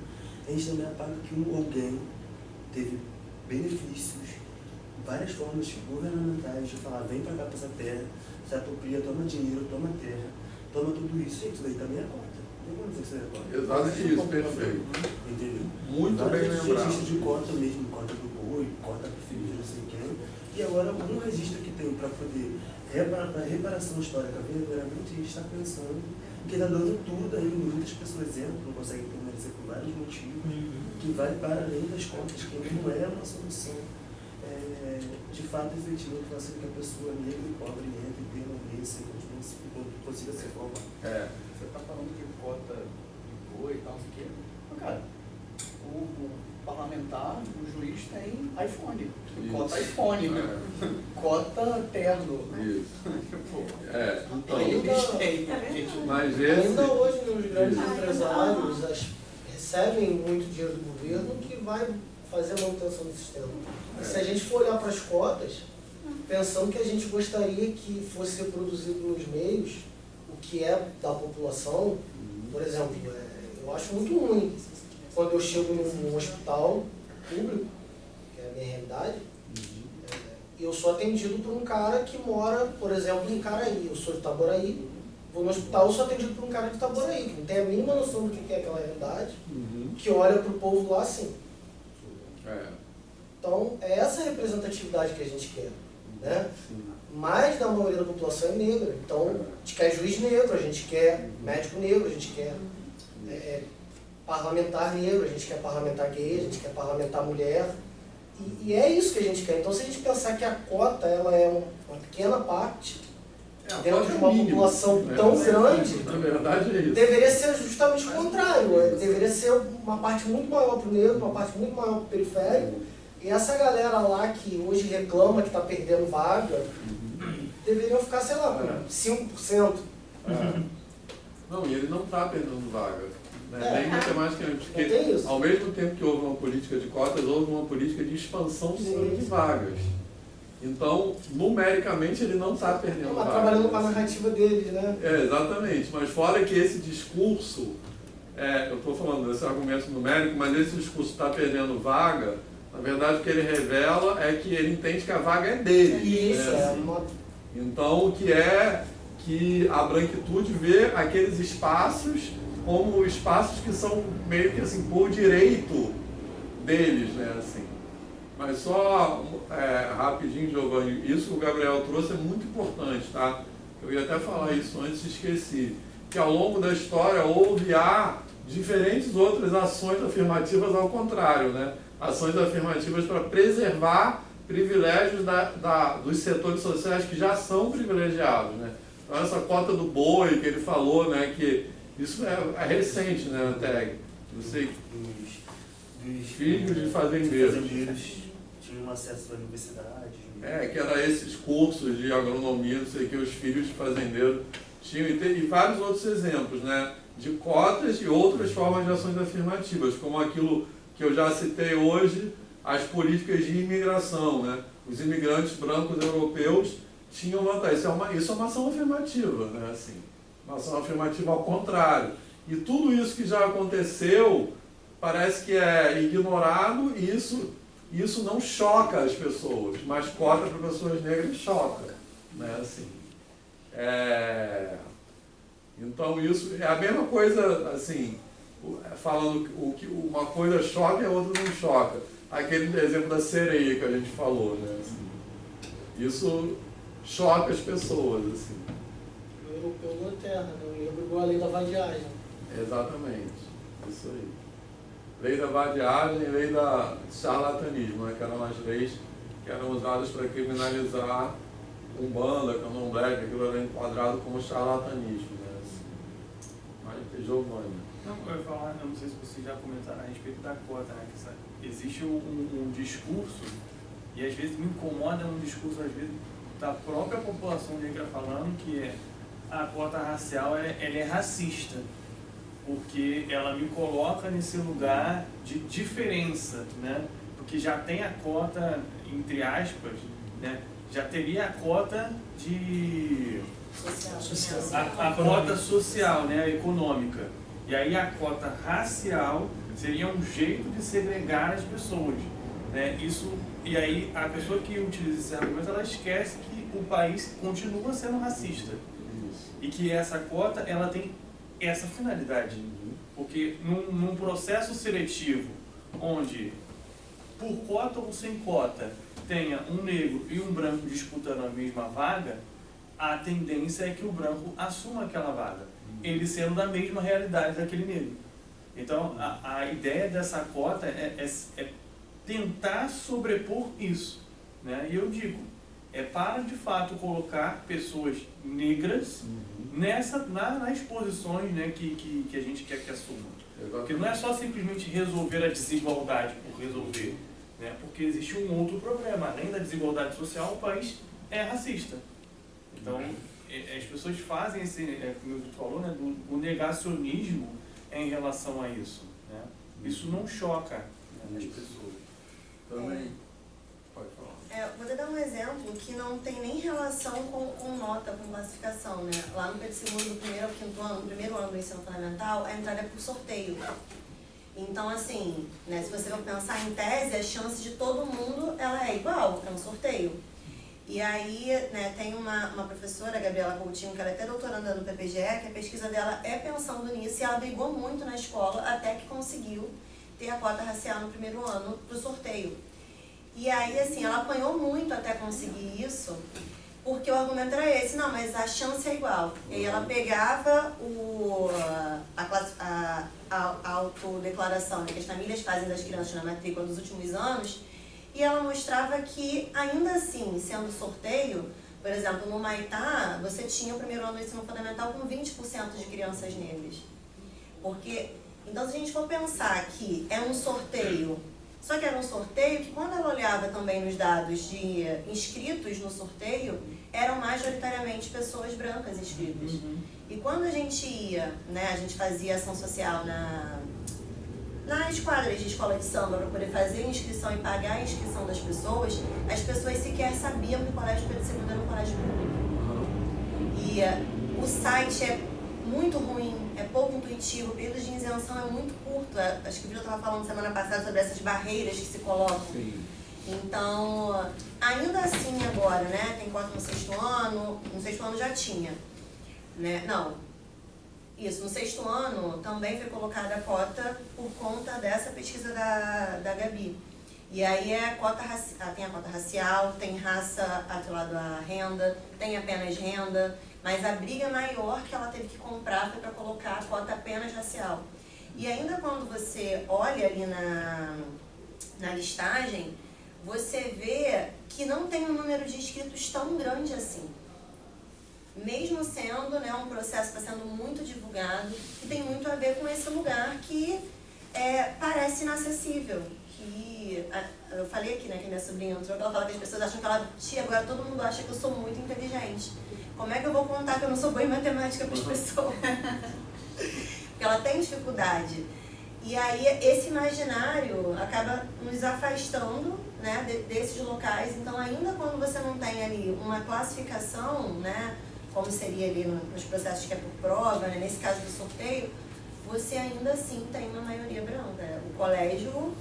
a gente também apaga que alguém teve benefícios, várias formas governamentais de falar, vem para cá para essa terra, se apropria, toma dinheiro, toma terra, toma tudo isso. Isso daí também é cota. Não vou dizer que isso é cota. Exatamente isso, perfeito. Entendeu? Muito bem lembrado. Registro de cota mesmo, cota do boi, cota do filho de não sei quem. E agora, um registro que tem para poder reparação histórica, verdadeiramente, a gente está pensando que está dando tudo aí, muitas pessoas entram, não conseguem permanecer por vários motivos, que vai para além das contas, que não é uma solução de fato efetiva que faça com que a pessoa negra e pobre entre e permaneça e consiga se formar. Você está falando de cota de boi e tal, não sei o quê. Mas, cara, o parlamentar, o juiz tem iPhone. Isso. Cota iPhone, cota terno. Isso. Então, mas ainda hoje os grandes empresários recebem muito dinheiro do governo que vai fazer a manutenção do sistema. Se a gente for olhar para as cotas, pensando que a gente gostaria que fosse ser produzido nos meios o que é da população, por exemplo, eu acho muito ruim quando eu chego num hospital público, que é a minha realidade, eu sou atendido por um cara que mora, por exemplo, em Caraí. Eu sou de Itaboraí, vou no hospital, eu sou atendido por um cara de Itaboraí, que não tem a mínima noção do que é aquela realidade, que olha para o povo lá assim. Então, é essa representatividade que a gente quer, né? Mais da maioria da população é negra. Então, a gente quer juiz negro, a gente quer médico negro, a gente quer parlamentar negro, a gente quer parlamentar gay, a gente quer parlamentar mulher. E é isso que a gente quer. Então, se a gente pensar que a cota ela é uma pequena parte dentro de uma população tão grande, na verdade é isso. Deveria ser justamente o contrário. Deveria ser uma parte muito maior para o negro, uma parte muito maior para o periférico. E essa galera lá que hoje reclama que está perdendo vaga, deveriam ficar, sei lá, com 5%. Não, e ele não está perdendo vaga. Nem matematicamente, porque ao mesmo tempo que houve uma política de cotas, houve uma política de expansão do número de vagas. Então, numericamente, ele não está perdendo vagas. Trabalhando com a narrativa deles, né? Exatamente. Mas fora que esse discurso, eu estou falando desse argumento numérico, mas esse discurso está perdendo vaga, na verdade o que ele revela é que ele entende que a vaga é dele. Isso, Então, o que é que a branquitude vê aqueles espaços como espaços que são meio que assim, por direito deles, né, assim. Mas só rapidinho, Giovanni, isso que o Gabriel trouxe é muito importante, tá? Eu ia até falar isso antes e esqueci. Que ao longo da história há diferentes outras ações afirmativas ao contrário, né? Ações afirmativas para preservar privilégios dos setores sociais que já são privilegiados, né? Então essa cota do boi que ele falou, né, que Isso é recente, né, Teg? Você, Dos filhos de fazendeiros. Tinham acesso à universidade. Que era esses cursos de agronomia, não sei o que, os filhos de fazendeiros tinham, e vários outros exemplos, né, de cotas e outras formas de ações afirmativas, como aquilo que eu já citei hoje, as políticas de imigração, né? Os imigrantes brancos europeus tinham vantagem. Isso é uma ação afirmativa, né? Assim, uma ação afirmativa ao contrário. E tudo isso que já aconteceu parece que é ignorado, e isso não choca as pessoas, mas cota para pessoas negras choca, né? Assim, então isso é a mesma coisa, assim, falando que uma coisa choca e a outra não choca. Aquele exemplo da sereia que a gente falou, né? Assim, isso choca as pessoas, assim. O europeu na terra, né? Eu lembro igual a lei da vadiagem. Exatamente, isso aí. Lei da vadiagem e lei da charlatanismo, né? Que eram as leis que eram usadas para criminalizar Umbanda, Candomblé, que aquilo era enquadrado como charlatanismo, né? Assim. Mas, Giovanni. Não, eu ia falar, eu não sei se vocês já comentaram a respeito da cota, né? Que existe um discurso, e às vezes me incomoda um discurso, às vezes, da própria população negra falando que a cota racial ela é racista, porque ela me coloca nesse lugar de diferença, né? Porque já tem a cota, entre aspas, né? Já teria a cota de... A cota social, né? Econômica. E aí a cota racial seria um jeito de segregar as pessoas, né? E aí a pessoa que utiliza esse argumento, ela esquece que o país continua sendo racista. E que essa cota, ela tem essa finalidade. Porque num processo seletivo, onde por cota ou sem cota tenha um negro e um branco disputando a mesma vaga, a tendência é que o branco assuma aquela vaga, ele sendo da mesma realidade daquele negro. Então, a ideia dessa cota é tentar sobrepor isso, né? E eu digo, para de fato colocar pessoas negras nas exposições, né, que a gente quer que assumam. Porque não é só simplesmente resolver a desigualdade por resolver, né? Porque existe um outro problema. Além da desigualdade social, o país é racista. Então, as pessoas fazem esse, como você falou, né, o negacionismo em relação a isso, né? Isso não choca, né, as pessoas. Também. Pode falar. Vou te dar um exemplo que não tem nem relação com nota, com classificação, né? Lá no Pedro II, do primeiro ao quinto ano, no primeiro ano do ensino fundamental, a entrada é por sorteio. Então, assim, né, se você for pensar em tese, a chance de todo mundo ela é igual, é um sorteio. E aí, né, tem uma professora, a Gabriela Coutinho, que ela é até doutoranda no PPGE, que a pesquisa dela é pensando nisso, e ela brigou muito na escola até que conseguiu ter a cota racial no primeiro ano para o sorteio. E aí, assim, ela apanhou muito até conseguir isso, porque o argumento era esse, não, mas a chance é igual. E aí ela pegava a autodeclaração, né, que as famílias fazem das crianças na matrícula dos últimos anos, e ela mostrava que, ainda assim, sendo sorteio, por exemplo, no Maitá, você tinha o primeiro ano do ensino fundamental com 20% de crianças negras. Porque, então, se a gente for pensar que é um sorteio, só que era um sorteio que, quando ela olhava também nos dados de inscritos no sorteio, eram majoritariamente pessoas brancas inscritas. E quando a gente ia, né, a gente fazia ação social nas quadras de escola de samba para poder fazer a inscrição e pagar a inscrição das pessoas, as pessoas sequer sabiam que o Colégio Pedro II era um colégio público. E o site é muito ruim, é pouco intuitivo, o período de isenção é muito curto. Acho que o Vitor estava falando semana passada sobre essas barreiras que se colocam. Sim. Então, ainda assim agora, né, tem cota no sexto ano já tinha, né, não. Isso, no sexto ano também foi colocada a cota por conta dessa pesquisa da Gabi. E aí tem a cota racial, tem raça atrelada à renda, tem apenas renda, mas a briga maior que ela teve que comprar foi para colocar a cota apenas racial. E ainda quando você olha ali na listagem, você vê que não tem um número de inscritos tão grande assim. mesmo sendo, né, um processo que está sendo muito divulgado, que tem muito a ver com esse lugar que parece inacessível. Que eu falei aqui, né, que minha sobrinha entrou, ela fala que as pessoas acham que ela, tia, agora todo mundo acha que eu sou muito inteligente. Como é que eu vou contar que eu não sou boa em matemática para as pessoas? Porque ela tem dificuldade. E aí esse imaginário acaba nos afastando, né, desses locais. Então, ainda quando você não tem ali uma classificação, né, como seria ali nos processos que é por prova, né, nesse caso do sorteio, você ainda assim tem uma maioria branca. O colégio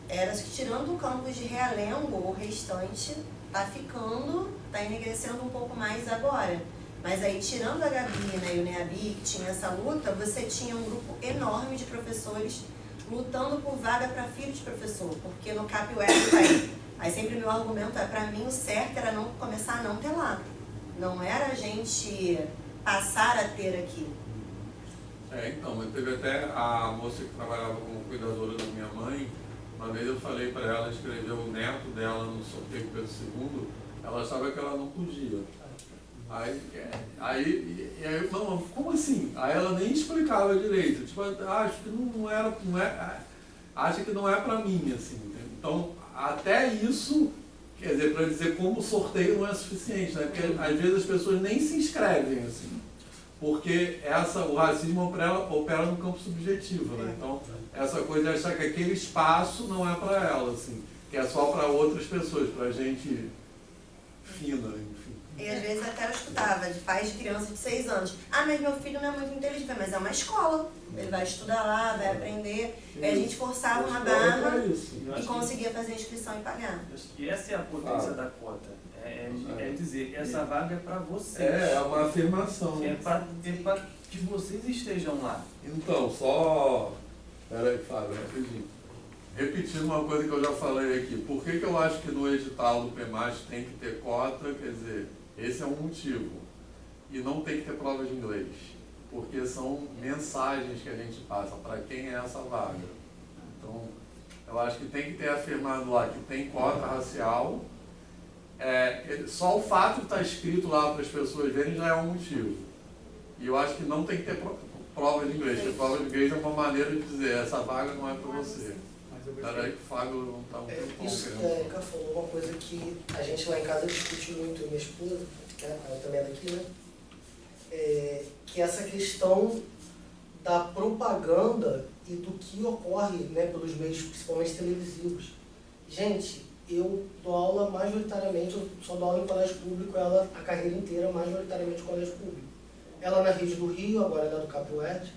era, tirando o campus de Realengo, o restante está enegrecendo um pouco mais agora. Mas aí, tirando a Gabi, né, e o NEABI, que tinha essa luta, você tinha um grupo enorme de professores lutando por vaga para filho de professor, porque no CAPUERJ aí sempre meu argumento para mim o certo era não começar a não ter lá. Não era a gente passar a ter aqui. Então, mas teve até a moça que trabalhava como cuidadora da minha mãe, uma vez eu falei para ela escrever o neto dela no sorteio pelo segundo, ela achava que ela não podia. Aí não, como assim? Aí ela nem explicava direito, tipo, acho que acha que não é pra mim, assim. Então, até isso, quer dizer, para dizer como o sorteio não é suficiente, né? Porque às vezes as pessoas nem se inscrevem, assim, porque o racismo opera no campo subjetivo, né? Então, essa coisa de achar que aquele espaço não é para ela, assim, que é só para outras pessoas, para gente fina, enfim. E às vezes até eu escutava de pais de criança de 6 anos. Ah, mas meu filho não é muito inteligente, mas é uma escola. Ele vai estudar lá, vai aprender. Aí a gente forçava uma barra e conseguia fazer a inscrição e pagar. E essa é a potência da cota. É dizer, essa vaga é para vocês. É uma afirmação. É para que vocês estejam lá. Então, só... Peraí, Fábio, rapidinho. Repetindo uma coisa que eu já falei aqui. Por que eu acho que no edital do PEMAS tem que ter cota? Quer dizer, esse é um motivo. E não tem que ter prova de inglês. Porque são mensagens que a gente passa para quem é essa vaga. Então, eu acho que tem que ter afirmado lá que tem cota racial. Só o fato de estar escrito lá para as pessoas verem já é um motivo. E eu acho que não tem que ter prova de inglês. Porque prova de inglês é uma maneira de dizer, essa vaga não é para você. Peraí que o Fábio não está muito bom. Isso que a Erika falou, uma coisa que a gente lá em casa discute muito, eu e minha esposa, né, ela também é daqui, né? Que essa questão da propaganda e do que ocorre, né, pelos meios, principalmente televisivos. Gente, eu dou aula majoritariamente, eu só dou aula em colégio público, ela a carreira inteira majoritariamente em colégio público. Ela na rede do Rio, agora ela é do CAPUERJ,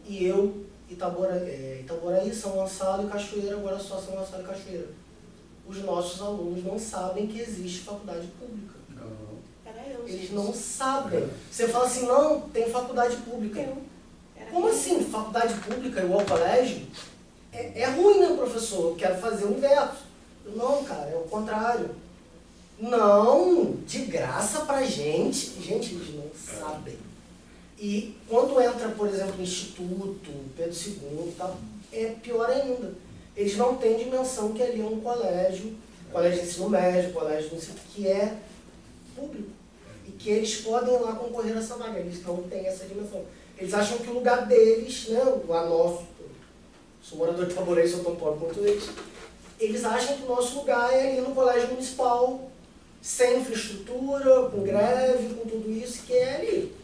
e eu Itaboraí, São Gonçalo e Cachoeira, agora só São Gonçalo e Cachoeira. Os nossos alunos não sabem que existe faculdade pública. Eles não sabem. Você fala assim, não, tem faculdade pública. Como assim? Faculdade pública igual colégio? É ruim, né, professor? Eu quero fazer o inverso. Não, cara, é o contrário. Não, de graça pra gente. Gente, eles não sabem. E quando entra, por exemplo, no Instituto, Pedro II e tal, é pior ainda. Eles não têm dimensão que ali é um colégio de ensino médio, colégio de ensino, que é público. E que eles podem ir lá concorrer nessa vaga. Eles não têm essa dimensão. Eles acham que o lugar deles, né, lá nosso, sou morador de Itaboraí, sou tão pobre quanto eles, eles acham que o nosso lugar é ali no colégio municipal, sem infraestrutura, com greve, com tudo isso, que é ali.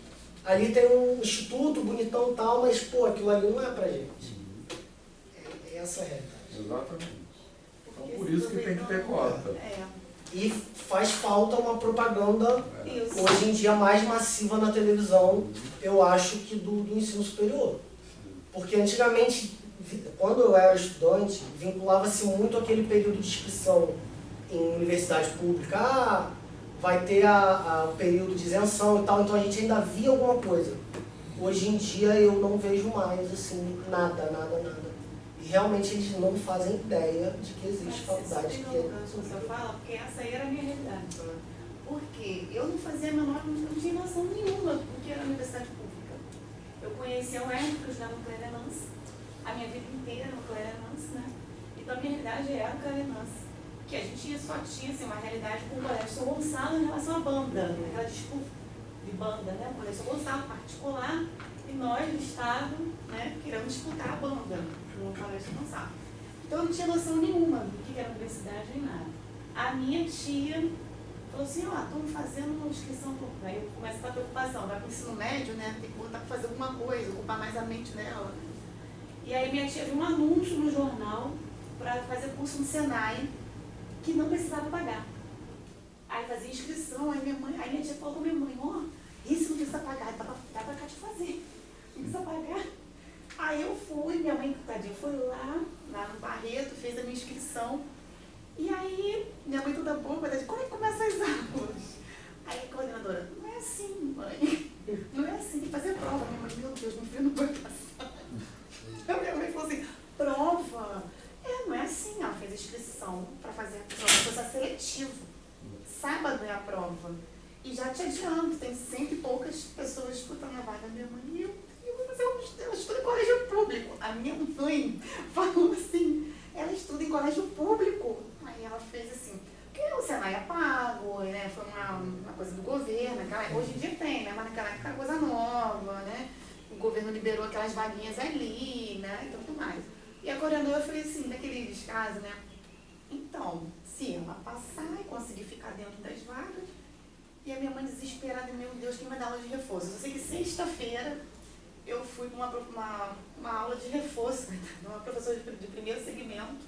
Ali tem um instituto bonitão e tal, mas, pô, aquilo ali não é pra gente. É essa a realidade. Exatamente. Então, por isso que tem que ter cota. E faz falta uma propaganda, hoje em dia, mais massiva na televisão, eu acho, que do ensino superior. Porque antigamente, quando eu era estudante, vinculava-se muito aquele período de inscrição em universidade pública. Vai ter o período de isenção e tal, então a gente ainda via alguma coisa. Hoje em dia eu não vejo mais, assim, nada. E realmente eles não fazem ideia de que existe faculdade. Você fala, porque essa aí era a minha realidade. Porque eu não fazia a menor, não tinha noção nenhuma do que era a universidade pública. Eu conhecia o ERN, porque eu estudava no Clerenance, a minha vida inteira no Clerenance, né? Então a minha realidade era o Clerenance. Que a gente só tinha assim, uma realidade com o colégio São Gonçalo em relação à banda, aquela disputa de banda, né? Colégio Gonçalo, particular, e nós, do estado, né, queremos disputar a banda no Colégio Gonçalo. Então eu não tinha noção nenhuma do que era universidade nem nada. A minha tia falou assim, ó, estamos fazendo uma inscrição, aí eu começo a preocupação, vai para o ensino médio, né, tem que botar para fazer alguma coisa, ocupar mais a mente dela. E aí minha tia viu um anúncio no jornal para fazer curso no Senai, que não precisava pagar. Aí fazia inscrição, aí minha tia falou com minha mãe, ó, isso não precisa pagar, dá pra cá te fazer, não precisa pagar. Aí eu fui, minha mãe, tadinha, foi lá no Barreto, fez a minha inscrição. E aí, minha mãe toda boa, quando é que começa as aulas? Aí a coordenadora, não é assim, mãe, não é assim, tem que fazer prova. Minha mãe, meu Deus, meu filho não vai passar. Aí minha mãe falou assim, prova? Não é assim, ela fez inscrição para fazer a prova, processo seletivo. Sábado é a prova. E já te adianto, tem 100 e poucas pessoas disputando a vaga. Minha mãe, eu estudo em colégio público. A minha mãe falou assim, ela estuda em colégio público. Aí ela fez assim, porque o Senai é pago, né? Foi uma coisa do governo. Hoje em dia tem, né? Mas naquela época era coisa nova, né? O governo liberou aquelas vaguinhas ali, né? E tudo mais. E a coordenadora fez assim, naqueles casos, né? Então, se ela passar e conseguir ficar dentro das vagas, e a minha mãe desesperada, meu Deus, quem vai dar aula de reforço? Eu sei que sexta-feira eu fui para uma aula de reforço, uma professora de primeiro segmento,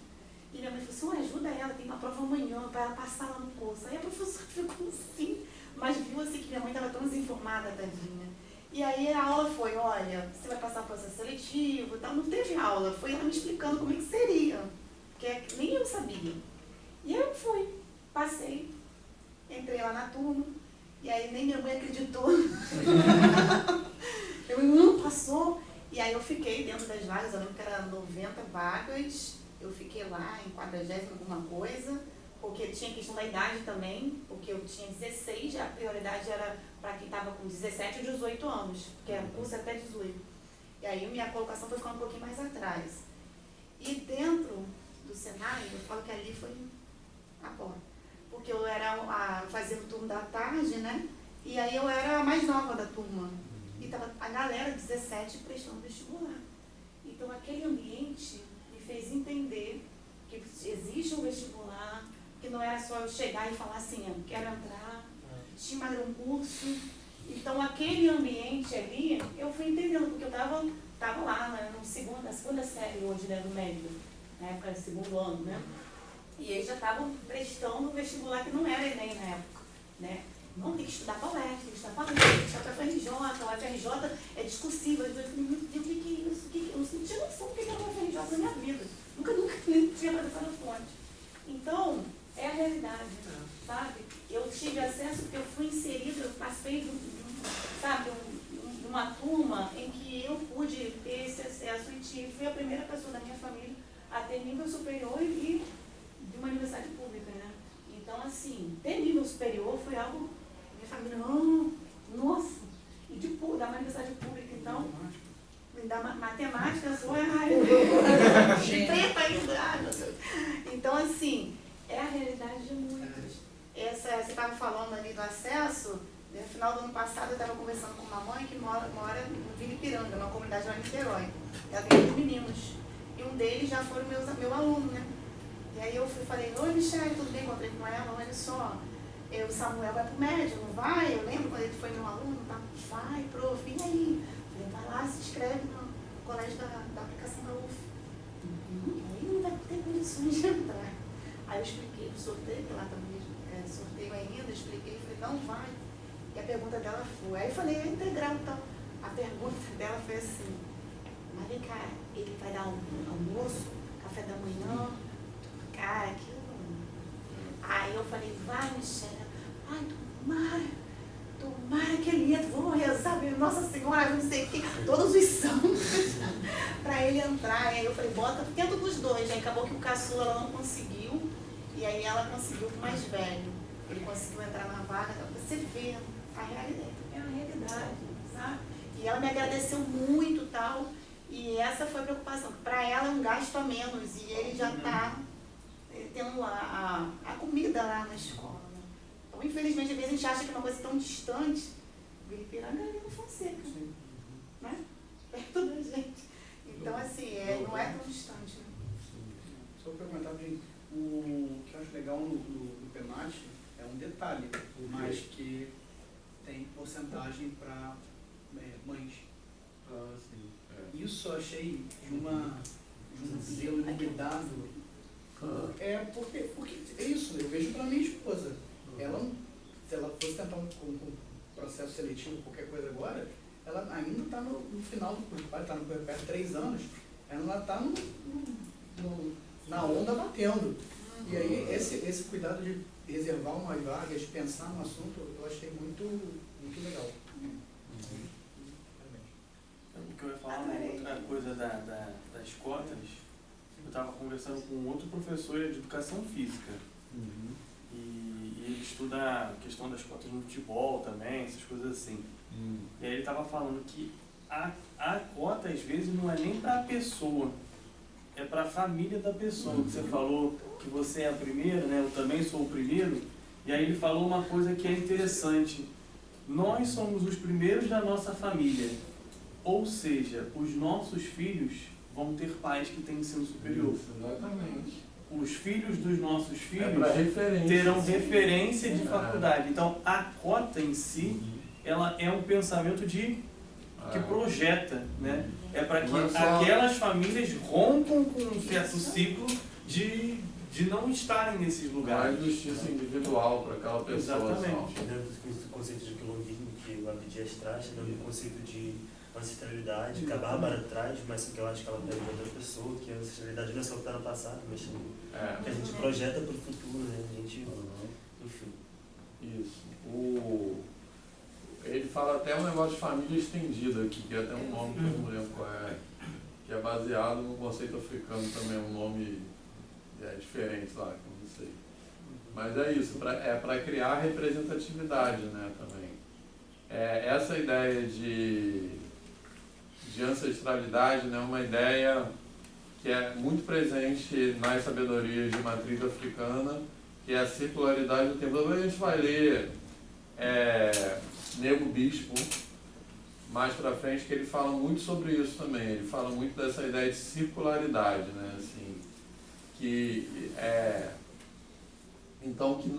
e minha mãe falou assim, ajuda ela, tem uma prova amanhã para ela passar lá no curso. Aí a professora ficou assim, mas viu assim que minha mãe estava tão desinformada, tadinha. E aí a aula foi, olha, você vai passar processo seletivo e tal, não teve aula, foi ela me explicando como é que seria, porque nem eu sabia. E aí eu fui, passei, entrei lá na turma, e aí nem minha mãe acreditou. Eu não passou, e aí eu fiquei dentro das vagas, eu lembro que era 90 vagas, eu fiquei lá em 40ª alguma coisa, porque tinha questão da idade também, porque eu tinha 16, a prioridade era para quem estava com 17 ou 18 anos, porque era curso até 18. E aí minha colocação foi ficando um pouquinho mais atrás. E dentro do Senai, eu falo que ali foi a porta, porque eu fazia o turno da tarde, né? E aí eu era a mais nova da turma. E tava a galera 17 prestando vestibular. Então aquele ambiente me fez entender que existe um vestibular, que não era só eu chegar e falar assim, eu quero entrar, tinha um curso. Então aquele ambiente ali, eu fui entendendo, porque eu tava lá na segunda série hoje, né, do médio, na época do segundo ano, né? E eles já estavam prestando um vestibular que não era Enem na época, né? Não, tem que estudar para o UF, tem que estudar para o UF, tem que estudar para a FRJ, a FRJ é discursiva. Eu falei, meu Deus, o que é isso? Eu não tinha noção do que era uma FRJ na minha vida. Nunca tinha tradução na fonte. Então, é a realidade, sabe? Eu tive acesso porque eu fui inserida, eu participei de uma turma em que eu pude ter esse acesso e fui a primeira pessoa da minha família a ter nível superior e de uma universidade pública, né? Então, assim, ter nível superior foi algo, minha família, nossa, e da universidade pública, então, da matemática, eu sou preta ainda, meu Deus. Então, assim, é a realidade de muitos. Você estava falando ali do acesso, no final do ano passado eu estava conversando com uma mãe que mora no Vila Ipiranga, numa comunidade lá em Niterói. Ela tem 2 meninos, e um deles já foi meu aluno, né? E aí eu falei, oi Michele, tudo bem? Encontrei com ela, olha só, o Samuel vai pro médio, não vai? Eu lembro quando ele foi meu aluno, tá? Vai, prof, e aí? Falei, vai lá, se inscreve no colégio da aplicação da UF. E aí não vai ter condições de entrar. Aí eu expliquei o sorteio, que lá também sorteio ainda, expliquei, falei, não vai. E a pergunta dela foi, aí eu falei, é integral, então. A pergunta dela foi assim, mas vem cá, ele vai dar almoço, café da manhã? Cara, aquilo. Aí eu falei, vai, Michelle. Ai, tomara que ele entre, vamos rezar, Nossa Senhora, não sei o que, todos os santos, para ele entrar. E aí eu falei, tenta dos dois. Aí acabou que o caçula ela não conseguiu, e aí ela conseguiu com o mais velho. Ele conseguiu entrar na vaga, você vê a realidade, é a realidade, sabe? E ela me agradeceu muito e tal, e essa foi a preocupação. Para ela é um gasto a menos, e ele já está tendo a comida lá na escola, né? Então, infelizmente, às vezes a gente acha que é uma coisa tão distante, Ipiranga é no Fonseca, né? Perto da gente. Então, assim, não é tão distante, né? Só para comentar, o que eu acho legal no PENAT é um detalhe, mas que tem porcentagem para mães. Ah, sim. Isso eu achei de um zelo cuidado. Porque é isso, eu vejo para minha esposa. Ela, se ela fosse tentar um processo seletivo, qualquer coisa agora, ela ainda está no final do curso, está no perto de 3 anos, ela está na onda batendo. E aí esse cuidado de reservar umas vagas, de pensar no assunto, eu achei muito legal. O que eu ia falar, uma outra coisa das cotas, eu estava conversando com outro professor de educação física. E ele estuda a questão das cotas no futebol também, essas coisas assim. E aí ele estava falando que a cota, às vezes, não é nem para a pessoa, é para a família da pessoa. Você falou que você é a primeira, né? Eu também sou o primeiro. E aí ele falou uma coisa que é interessante. Nós somos os primeiros da nossa família. Ou seja, os nossos filhos vão ter pais que têm ensino superior. Exatamente. Os filhos dos nossos filhos terão referência de faculdade. Então, a cota em si, ela é um pensamento que projeta, né? É para que aquelas famílias rompam com um certo ciclo de não estarem nesses lugares. Mais justiça individual para aquela pessoa. Exatamente. Dentro do conceito de quilombismo que o Abdias traz, dentro do conceito de ancestralidade, que a Bárbara traz, mas que eu acho que ela pega de outra pessoa, que a ancestralidade não é só o que está no passado, mas que a gente projeta para o futuro, né? A gente, enfim. Isso. Ele fala até um negócio de família estendida aqui, que é até um nome que eu não lembro qual é, que é baseado no conceito africano também, um nome diferente lá, que eu não sei. Mas é isso, é para criar representatividade, né, também. Essa ideia de ancestralidade, né, é uma ideia que é muito presente nas sabedorias de matriz africana, que é a circularidade do tempo. Depois a gente vai ler Nego Bispo, mais pra frente, que ele fala muito sobre isso também. Ele fala muito dessa ideia de circularidade, né, assim, então que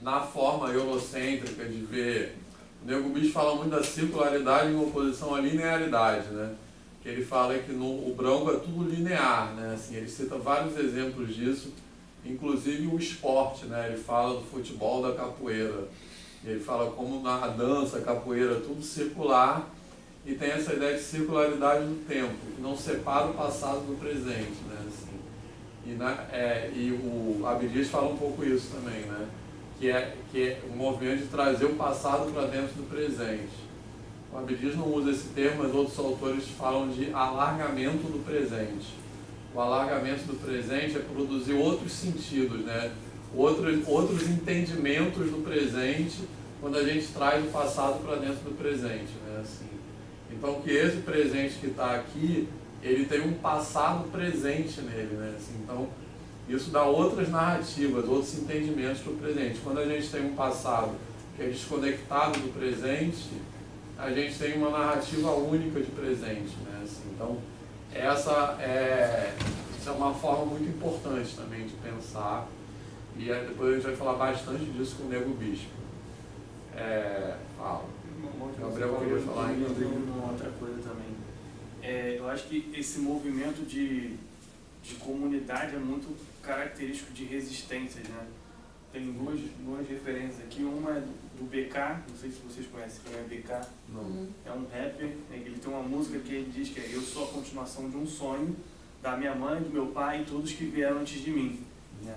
na forma eurocêntrica de ver, o Nego Bispo fala muito da circularidade em oposição à linearidade, né? Que ele fala que o branco é tudo linear, né? Assim, ele cita vários exemplos disso, inclusive o esporte, né? Ele fala do futebol, da capoeira. Ele fala como na dança, a capoeira, tudo circular, e tem essa ideia de circularidade do tempo, que não separa o passado do presente, né? Assim, e o Abdias fala um pouco isso também, né? Que é o movimento de trazer o passado para dentro do presente. O Abdias não usa esse termo, mas outros autores falam de alargamento do presente. O alargamento do presente é produzir outros sentidos, né? Outros entendimentos do presente, quando a gente traz o passado para dentro do presente, né? Assim, então que esse presente que está aqui, ele tem um passado presente nele, né? Assim, então isso dá outras narrativas, outros entendimentos para o presente. Quando a gente tem um passado que é desconectado do presente, a gente tem uma narrativa única de presente, né? Assim, então essa é uma forma muito importante também de pensar, e depois a gente vai falar bastante disso com o Nego Bispo. Fala. Gabriel queria falar ainda. Uma outra coisa também. Eu acho que esse movimento de comunidade é muito característico de resistências, né? Tem duas referências aqui. Uma é do BK, não sei se vocês conhecem quem é BK. Não. É um rapper, ele tem uma música que ele diz que eu sou a continuação de um sonho da minha mãe, do meu pai e todos que vieram antes de mim. Né?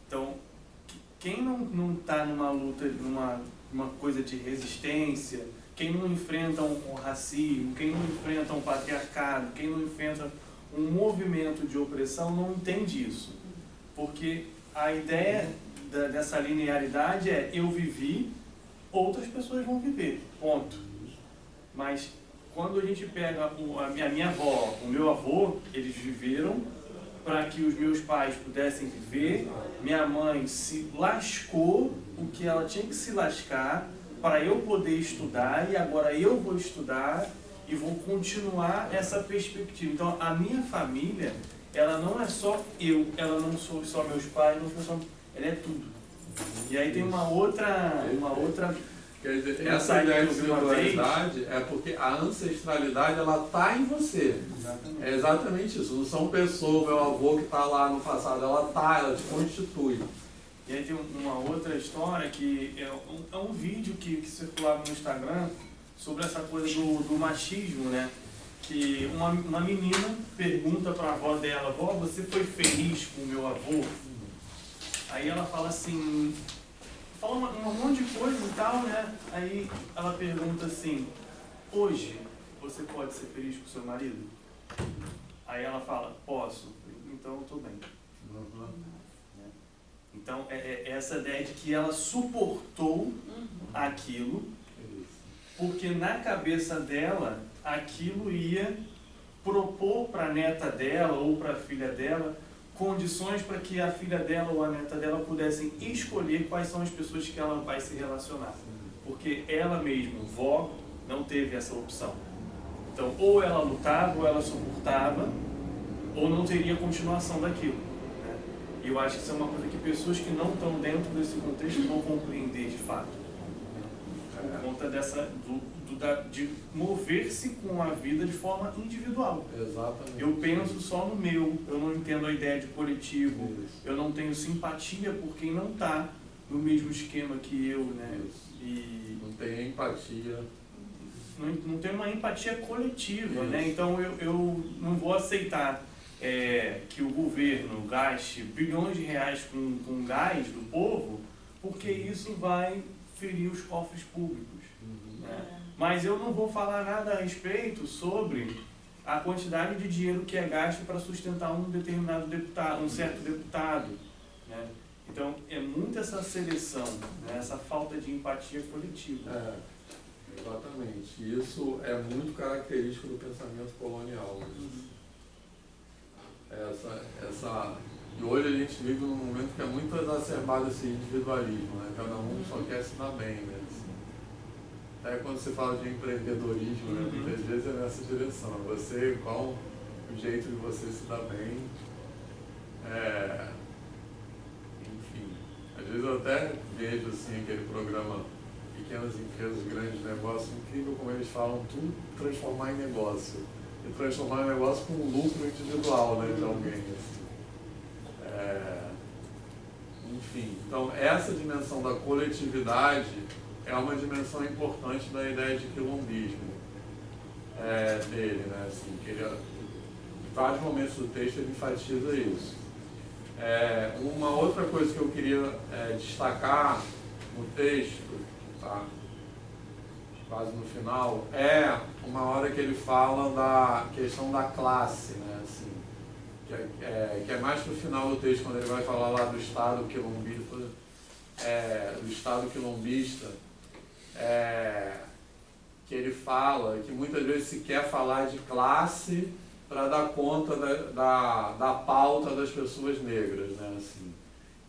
Então, quem não está numa luta, numa coisa de resistência, quem não enfrenta um racismo, quem não enfrenta um patriarcado, quem não enfrenta um movimento de opressão, não entende isso. Porque a ideia dessa linearidade é eu vivi, outras pessoas vão viver, ponto. Mas quando a gente pega a minha avó, o meu avô, eles viveram para que os meus pais pudessem viver, minha mãe se lascou o que ela tinha que se lascar para eu poder estudar, e agora eu vou estudar e vou continuar essa perspectiva. Então, a minha família, ela não é só eu, ela não sou só meus pais, não sou só, ela é tudo. E aí tem uma outra quer dizer, essa ideia de singularidade é porque a ancestralidade, ela está em você. Exatamente. É exatamente isso. Não são pessoas, meu avô que está lá no passado, ela te constitui. E aí tem uma outra história que é um vídeo que circulava no Instagram sobre essa coisa do machismo, né? Que uma menina pergunta para a avó dela: avó, você foi feliz com o meu avô? Aí ela fala assim, fala um monte de coisa e tal, né? Aí ela pergunta assim: hoje você pode ser feliz com o seu marido? Aí ela fala: posso. Então eu estou bem. Então é essa ideia de que ela suportou aquilo, porque na cabeça dela aquilo ia propor para a neta dela ou para a filha dela condições para que a filha dela ou a neta dela pudessem escolher quais são as pessoas que ela vai se relacionar. Porque ela mesma, vó, não teve essa opção. Então, ou ela lutava, ou ela suportava, ou não teria continuação daquilo. Né? E eu acho que isso é uma coisa que pessoas que não estão dentro desse contexto vão compreender de fato. Por conta de mover-se com a vida de forma individual. Exatamente. Eu penso só no meu, eu não entendo a ideia de coletivo, eu não tenho simpatia por quem não está no mesmo esquema que eu, né? E não tem empatia. Não tem uma empatia coletiva, né? Então eu não vou aceitar que o governo gaste bilhões de reais com gás do povo, porque isso vai ferir os cofres públicos. Né? Mas eu não vou falar nada a respeito sobre a quantidade de dinheiro que é gasto para sustentar um determinado deputado, um certo deputado. Né? Então, é muito essa seleção, né? Essa falta de empatia coletiva. Exatamente. Isso é muito característico do pensamento colonial. E hoje a gente vive num momento que é muito exacerbado esse individualismo, né? Cada um só quer se dar bem, né? Até quando você fala de empreendedorismo, né? Muitas vezes é nessa direção. Você, qual o jeito de você se dar bem. Enfim, às vezes eu até vejo assim, aquele programa Pequenas Empresas, Grandes Negócios, incrível como eles falam tudo transformar em negócio. E transformar em negócio com um lucro individual, né, de alguém. Assim. Enfim, então essa dimensão da coletividade é uma dimensão importante da ideia de quilombismo dele, né? Assim, que ele, em vários momentos do texto ele enfatiza isso. Uma outra coisa que eu queria destacar no texto, tá? Quase no final, é uma hora que ele fala da questão da classe, né? Assim, que é mais para o final do texto, quando ele vai falar lá do Estado quilombista, que ele fala que muitas vezes se quer falar de classe para dar conta da pauta das pessoas negras, né? Assim,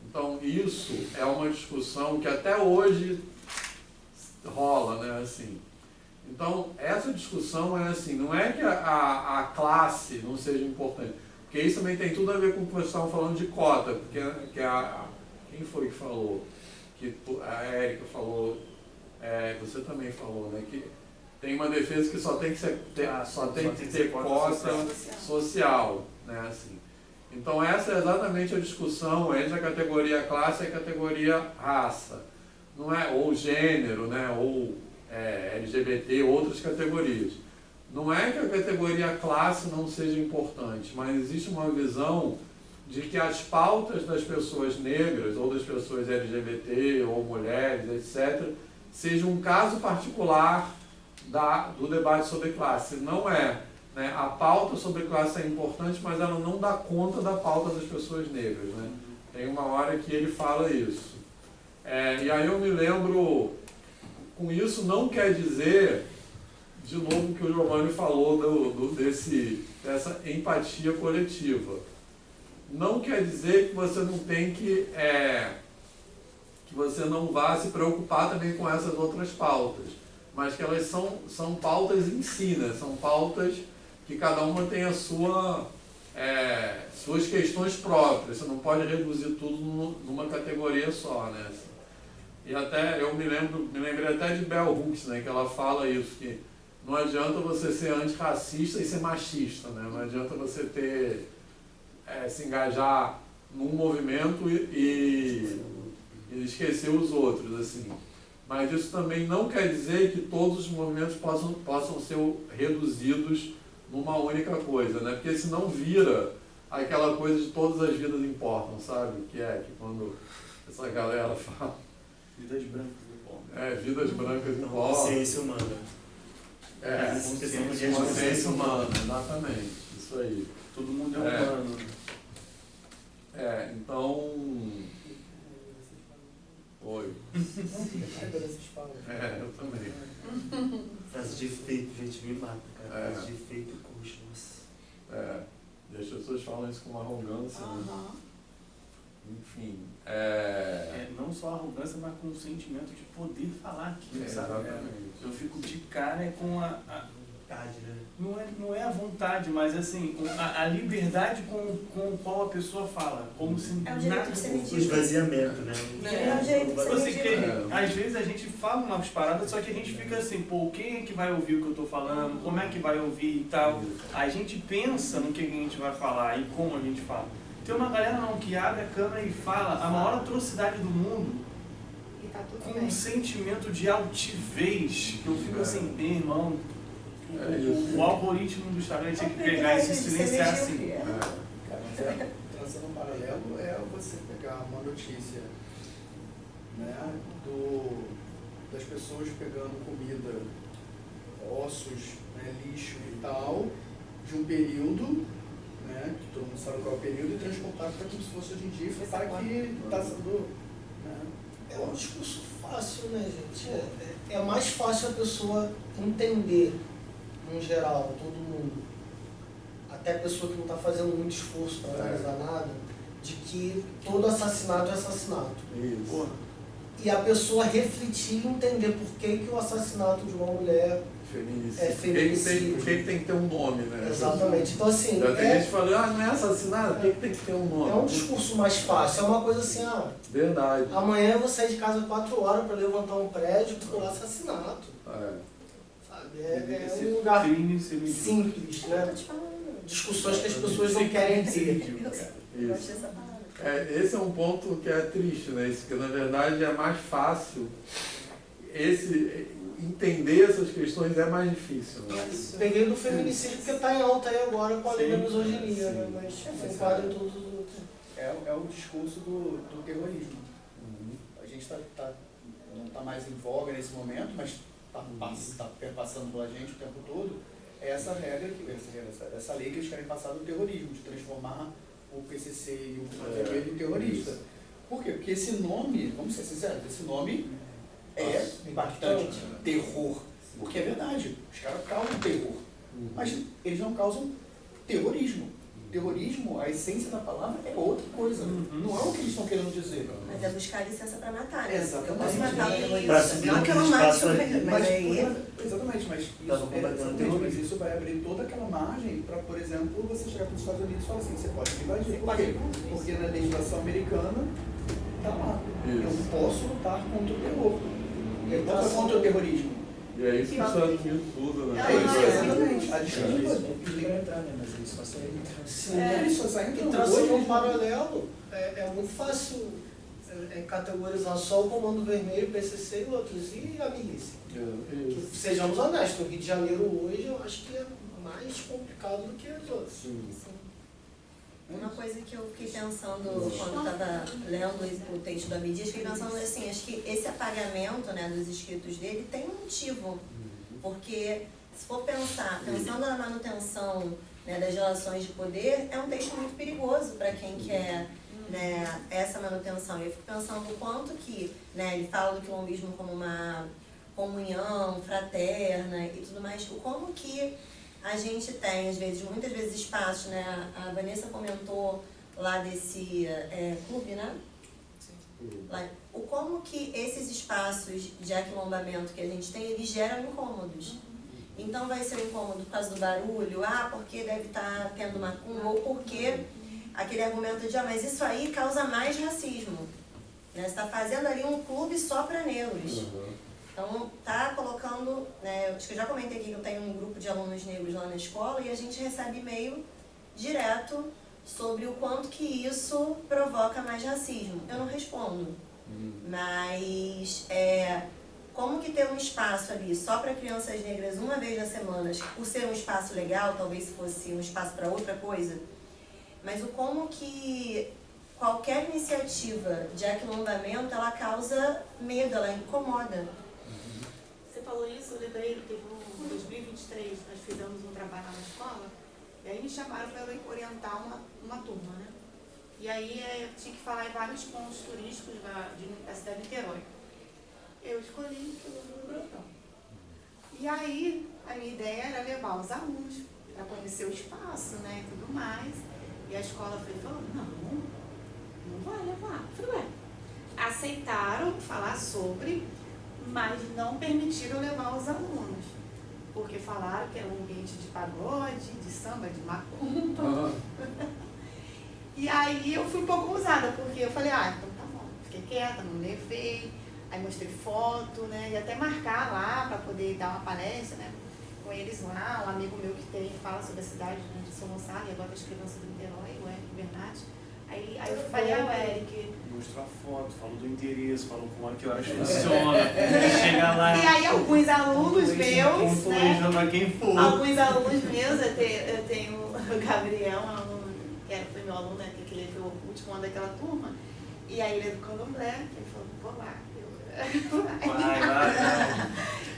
então isso é uma discussão que até hoje rola, né? Assim, então essa discussão é assim, não é que a classe não seja importante, porque isso também tem tudo a ver com o que vocês estavam falando de cota, porque quem foi que falou? Que a Érica falou, você também falou, né? Que tem uma defesa que só tem que ter cota social, né? Assim. Então essa é exatamente a discussão entre a categoria classe e a categoria raça, não é? Ou gênero, né? Ou LGBT, outras categorias. Não é que a categoria classe não seja importante, mas existe uma visão de que as pautas das pessoas negras, ou das pessoas LGBT, ou mulheres, etc., sejam um caso particular do debate sobre classe. Não é. Né? A pauta sobre classe é importante, mas ela não dá conta da pauta das pessoas negras. Né? Tem uma hora que ele fala isso. E aí eu me lembro, com isso não quer dizer, de novo, que o Giovanni falou dessa empatia coletiva. Não quer dizer que você não tem que que você não vá se preocupar também com essas outras pautas, mas que elas são pautas em si, né? São pautas que cada uma tem suas questões próprias, você não pode reduzir tudo numa categoria só, né? E até eu me lembrei até de Bell Hooks, né, que ela fala isso, que não adianta você ser antirracista e ser machista, né? Não adianta você se engajar num movimento e esquecer os outros, assim. Mas isso também não quer dizer que todos os movimentos possam ser reduzidos numa única coisa, né? Porque senão vira aquela coisa de todas as vidas importam, sabe? Que quando essa galera fala... Vidas brancas importam. Vidas brancas importam. Consciência humana. Consciência humana, exatamente. Isso aí. Todo mundo é humano. Então... Oi. Eu também. Frase de efeito, gente, me mata, cara. Frase de efeito, coxa, nossa. As pessoas falam isso com uma arrogância, né? Enfim. Não só arrogância, mas com o sentimento de poder falar aquilo, sabe? Exatamente. Eu fico de cara com a Vontade, né? Não é a vontade, mas assim, a liberdade com qual a pessoa fala. Como se É o direito de ser O medido. esvaziamento, né? É o direito de ser Você medido. às vezes a gente fala umas paradas, só que a gente fica assim, pô, quem é que vai ouvir o que eu tô falando? Como é que vai ouvir e tal? A gente pensa no que a gente vai falar e como a gente fala. Tem uma galera não que abre a câmera e fala a maior atrocidade do mundo E tá tudo com bem. um sentimento de altivez, que eu fico assim, meu irmão, o algoritmo do Instagram tinha que pegar isso e silenciar assim. Cara, mas traçando um paralelo é você pegar uma notícia, né, das pessoas pegando comida, ossos, né, lixo e tal, de um período, né, que todo mundo sabe qual é o período, e transportar para como se fosse hoje em dia, e falar que está sendo... Né, É um discurso fácil, né, gente? É mais fácil a pessoa entender, no geral, todo mundo, até a pessoa que não está fazendo muito esforço para analisar nada, de que todo assassinato é assassinato. Isso. E a pessoa refletir e entender por que o assassinato de uma mulher é feminicídio. Por que tem que ter um nome, né? Exatamente. Então, assim, Já tem gente falando, não é assassinato, por que tem que ter um nome? é um discurso mais fácil. É uma coisa assim, Verdade. amanhã eu vou sair de casa 4 horas para levantar um prédio por assassinato. Sabe? É um lugar simples, né? Discussões que as pessoas não querem ter. Eu gosto dessa palavra. Esse é um ponto que é triste, né? Isso, que na verdade é mais fácil. Entender essas questões é mais difícil. Né? Peguei do feminicídio porque está em alta aí agora com a lei da misoginia, né? Mas enquadra em todos os outros. É o discurso do terrorismo. A gente não está mais em voga nesse momento, mas está perpassando pela gente o tempo todo. É essa essa lei que eles querem passar do terrorismo, de transformar o PCC e o PCC em terrorista. Por quê? Porque esse nome, vamos ser sinceros, esse nome é impactante, terror. Porque é verdade, os caras causam terror. Mas eles não causam terrorismo. Terrorismo, a essência da palavra é outra coisa. Não é o que eles estão querendo dizer. Mas é buscar licença para matar, né? Exatamente. Eu posso matar o Pra terrorista. subir Não que eu não naquele mate espaço o ali. terrorista, mas aí... Exatamente, mas isso vai abrir toda aquela margem para, por exemplo, você chegar para os Estados Unidos e falar assim, você pode invadir. Por quê? Porque na legislação americana está lá. Eu posso lutar contra o terror. Eu posso lutar contra o terrorismo. E é isso que os Estados Unidos usam, né? Exatamente. A desculpa... Isso, e traçando um paralelo, é muito fácil categorizar só o Comando Vermelho, PCC e outros, e a milícia. Que, sejamos honestos, o Rio de Janeiro hoje eu acho que é mais complicado do que os outros. Uma coisa que eu fiquei pensando quando estava lendo o texto do Abdias, fiquei pensando assim, acho que esse apagamento, né, dos escritos dele tem um motivo. Porque se for pensando na manutenção, né, das relações de poder, é um texto muito perigoso para quem quer, né, essa manutenção. Eu fico pensando o quanto que, né, ele fala do quilombismo como uma comunhão fraterna e tudo mais, o como que a gente tem, às vezes, muitas vezes espaços, né? A Vanessa comentou lá desse clube, né? Lá, o como que esses espaços de aquilombamento que a gente tem, eles geram incômodos. Então vai ser um incômodo por causa do barulho, porque deve estar tendo macumba, ou porque aquele argumento de, mas isso aí causa mais racismo. Né? Você está fazendo ali um clube só para negros. Então, tá colocando, né, acho que eu já comentei aqui que eu tenho um grupo de alunos negros lá na escola e a gente recebe e-mail direto sobre o quanto que isso provoca mais racismo. Eu não respondo, mas como que ter um espaço ali só para crianças negras uma vez na semana, por ser um espaço legal, talvez fosse um espaço para outra coisa, mas o como que qualquer iniciativa de aquilombamento, ela causa medo, ela incomoda. Você falou isso, eu lembrei que em 2023 nós fizemos um trabalho lá na escola, e aí me chamaram para eu orientar uma turma, né? E aí eu tinha que falar em vários pontos turísticos da cidade de Niterói. Eu escolhi o Grotão. E aí a minha ideia era levar os alunos para conhecer o espaço, né, e tudo mais. E a escola falou, não vai levar. Eu falei, aceitaram falar sobre, mas não permitiram levar os alunos. Porque falaram que era um ambiente de pagode, de samba, de macumba. E aí eu fui um pouco ousada, porque eu falei, então tá bom. Fiquei quieta, não levei. Aí mostrei foto, né? E até marcar lá para poder dar uma palestra, né? Com eles lá, um amigo meu que fala sobre a cidade, né, de São Gonçalo, e agora está escrevendo sobre Niterói, o Eric Bernardi. Aí eu falei, Eric. Mostrou a foto, falou do interesse, falou com que horas funciona, chega lá. E aí alguns alunos meus, né? Quem for. Alguns alunos meus, eu tenho o Gabriel, um aluno, que foi meu aluno, né, que ele foi o último ano daquela turma. E aí ele é do Candomblé, ele falou, vou lá. Vai.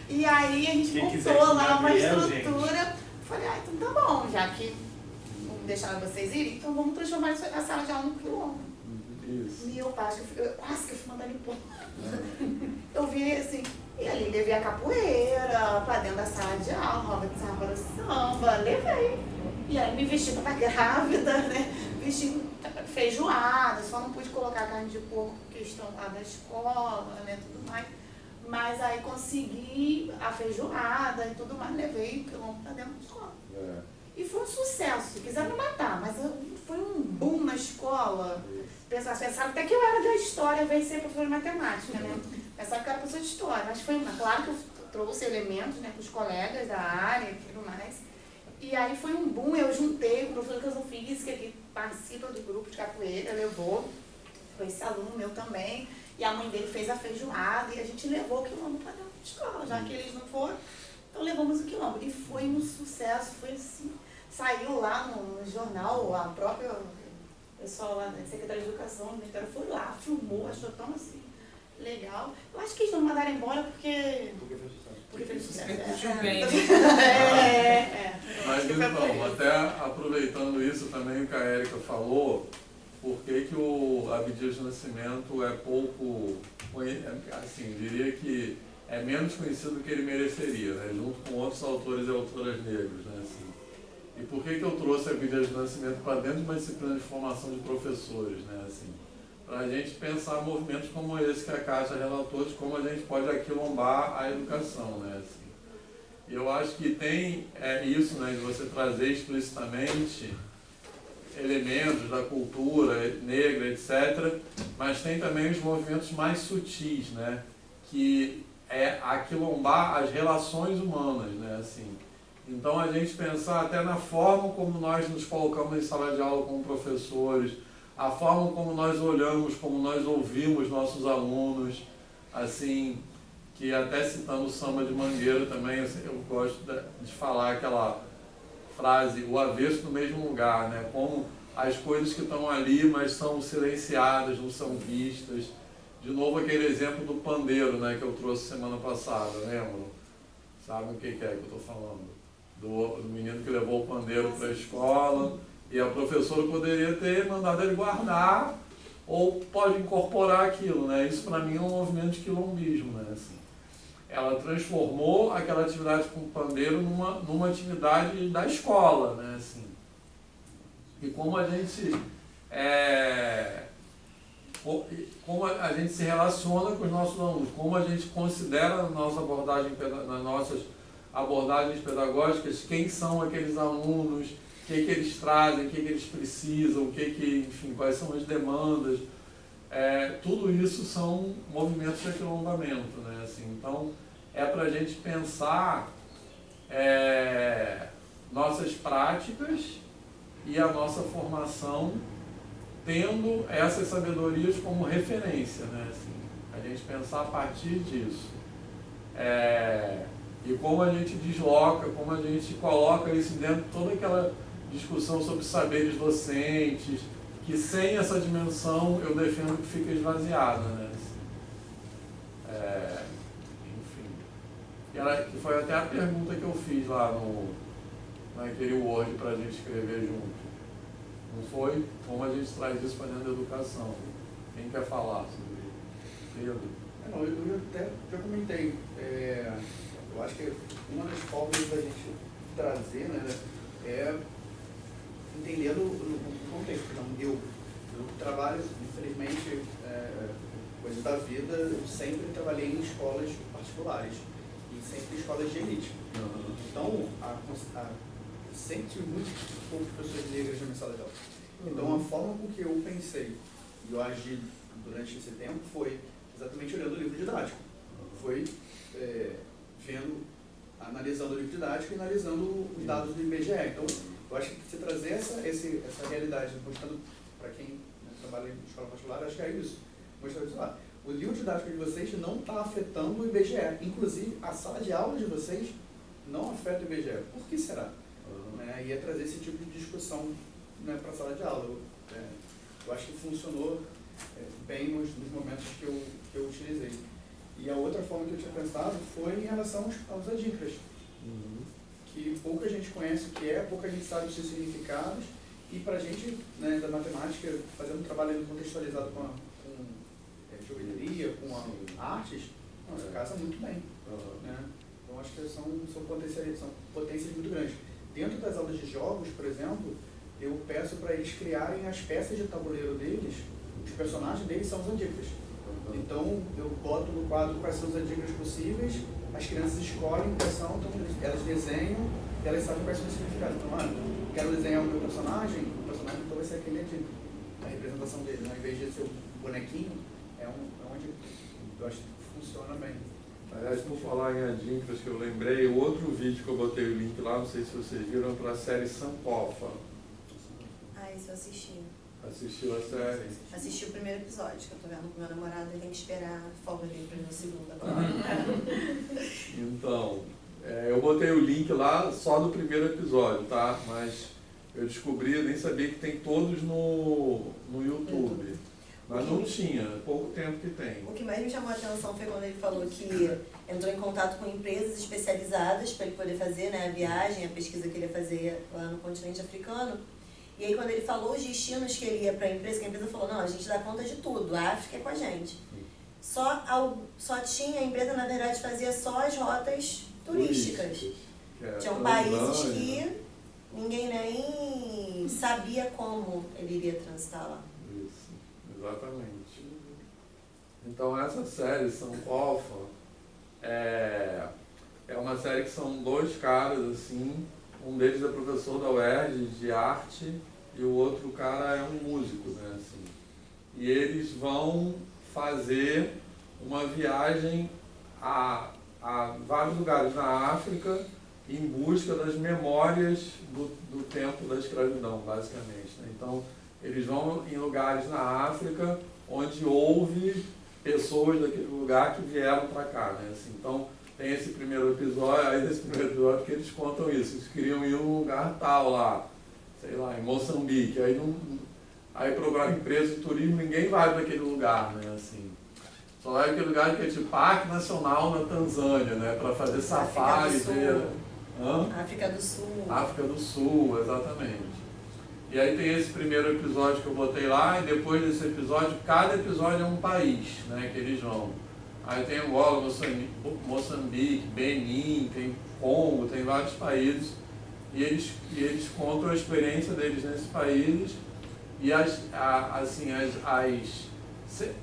E aí a gente montou lá uma estrutura. Falei, então tá bom, já que não deixaram vocês irem, então vamos transformar a sala de aula num quilombo. Isso. E eu quase que eu fui mandar ele pôr. Eu vi assim, e ali levei a capoeira pra dentro da sala de aula, roda de samba, levei. E aí me vesti pra grávida, né? Vesti feijoada, só não pude colocar carne de porco por questão lá da escola, né, tudo mais. Mas aí consegui a feijoada e tudo mais, levei o quilombo pra dentro da escola. E foi um sucesso, quiseram me matar, mas foi um boom na escola. Pensaram até que eu era da história, veio ser professora de matemática, né? Pensaram que eu era professora de história, mas foi, claro que eu trouxe elementos, né, com os colegas da área e tudo mais. E aí foi um boom, eu juntei o professor de educação física, que participa do grupo de capoeira, levou, foi esse aluno meu também, e a mãe dele fez a feijoada, e a gente levou o quilombo para dentro da escola, já que eles não foram, então levamos o quilombo. E foi um sucesso, foi assim, saiu lá no jornal, a própria pessoal lá da Secretaria de Educação do Niterói foi lá, filmou, achou tão assim, legal. Eu acho que eles não mandaram embora porque fez sucesso. Mas então, até aproveitando isso também o que a Érica falou, por que o Abdias Nascimento é pouco, assim, diria que é menos conhecido do que ele mereceria, né, junto com outros autores e autoras negros, né, assim. E por que eu trouxe Abdias Nascimento para dentro de uma disciplina de formação de professores, né, assim, para a gente pensar movimentos como esse que a Caixa relatou, de como a gente pode aquilombar a educação, né, assim. E eu acho que tem isso, né, de você trazer explicitamente elementos da cultura negra, etc., mas tem também os movimentos mais sutis, né, que é aquilombar as relações humanas, né, assim. Então a gente pensar até na forma como nós nos colocamos em sala de aula como professores, a forma como nós olhamos, como nós ouvimos nossos alunos, assim, que até citando o samba de Mangueira também, assim, eu gosto de falar aquela frase, o avesso no mesmo lugar, né? Como as coisas que estão ali, mas são silenciadas, não são vistas. De novo aquele exemplo do pandeiro, né, que eu trouxe semana passada, lembram? Sabe o que é que eu estou falando? Do menino que levou o pandeiro para a escola, e a professora poderia ter mandado ele guardar, ou pode incorporar aquilo, né? Isso para mim é um movimento de quilombismo, né? Assim, ela transformou aquela atividade com o pandeiro numa atividade da escola, né? Assim, e como a gente como a gente se relaciona com os nossos alunos, como a gente considera nas nossas abordagens pedagógicas quem são aqueles alunos, o que eles trazem, o que eles precisam, enfim, quais são as demandas. Tudo isso são movimentos de aquilombamento, né? Assim, então, para a gente pensar nossas práticas e a nossa formação tendo essas sabedorias como referência, né? Assim, a gente pensar a partir disso. E como a gente desloca, como a gente coloca isso dentro de toda aquela discussão sobre saberes docentes, que sem essa dimensão eu defendo que fica esvaziada, né? Enfim. Que foi até a pergunta que eu fiz lá naquele Word para a gente escrever junto. Não foi? Como a gente traz isso para dentro da educação? Quem quer falar sobre isso? Pedro? Não, eu até já comentei. Eu acho que uma das formas da gente trazer, né, é entendendo o contexto. Então, eu trabalho, infelizmente, coisa da vida, eu sempre trabalhei em escolas particulares e sempre em escolas de elite. Então, sempre tive muito poucas pessoas negras na minha sala de aula. Então, a forma com que eu pensei e eu agi durante esse tempo foi exatamente olhando o livro didático. Foi analisando o livro didático e analisando os dados do IBGE. Então, eu acho que você trazer essa realidade, mostrando para quem trabalha em escola particular, acho que é isso. Mostrar, o livro didático de vocês não está afetando o IBGE. Inclusive, a sala de aula de vocês não afeta o IBGE. Por que será? E é trazer esse tipo de discussão, né, para a sala de aula. Eu acho que funcionou bem nos momentos que eu utilizei. E a outra forma que eu tinha pensado foi em relação aos adíncras, que pouca gente conhece o que pouca gente sabe os seus significados, e para a gente, né, da matemática, fazendo um trabalho contextualizado com geometria, com artes, nossa, casa muito bem. Né? Então acho que são potências muito grandes. Dentro das aulas de jogos, por exemplo, eu peço para eles criarem as peças de tabuleiro deles, os personagens deles são os adíncras. Então, eu boto no quadro quais são os adíncras possíveis, as crianças escolhem quais são, então elas desenham e elas sabem quais são os significados. Então, quero desenhar o meu personagem, o personagem então vai ser aquele adíncra, a representação dele, né? Ao invés de ser um bonequinho, é um adíncra. Eu acho que funciona bem. Aliás, por falar em adíncras, que eu lembrei, o outro vídeo que eu botei o link lá, não sei se vocês viram, para a série Sankofa. Isso eu assisti. Assistiu a série? Assisti o primeiro episódio, que eu tô vendo com meu namorado, ele tem que esperar a folga dele para ver o segundo agora. Então, eu botei o link lá só do primeiro episódio, tá? Mas eu descobri, nem sabia que tem todos no YouTube. Mas não tinha, pouco tempo que tem. O que mais me chamou a atenção foi quando ele falou que entrou em contato com empresas especializadas para ele poder fazer, né, a viagem, a pesquisa que ele ia fazer lá no continente africano. E aí quando ele falou os destinos que ele ia para a empresa, que a empresa falou, não, a gente dá conta de tudo, a África é com a gente. Só tinha, a empresa na verdade fazia só as rotas turísticas. Tinham países que ninguém nem sabia como ele iria transitar lá. Isso, exatamente. Então essa série, Sankofa, é uma série que são dois caras assim. Um deles é professor da UERJ de arte e o outro cara é um músico, né, assim. E eles vão fazer uma viagem a vários lugares na África em busca das memórias do tempo da escravidão, basicamente, né? Então, eles vão em lugares na África onde houve pessoas daquele lugar que vieram para cá, né? Assim, então, tem esse primeiro episódio, aí nesse primeiro episódio que eles contam isso, eles queriam ir num lugar tal lá, sei lá, em Moçambique, aí procuraram empresa de turismo, ninguém vai para aquele lugar, né, assim. Só vai para aquele lugar que é tipo Parque Nacional na Tanzânia, né, para fazer safari, África do Sul. África do Sul, exatamente. E aí tem esse primeiro episódio que eu botei lá, e depois desse episódio, cada episódio é um país, né, que eles vão. Aí tem Angola, Moçambique, Benin, tem Congo, tem vários países. E eles contam a experiência deles nesses países. E as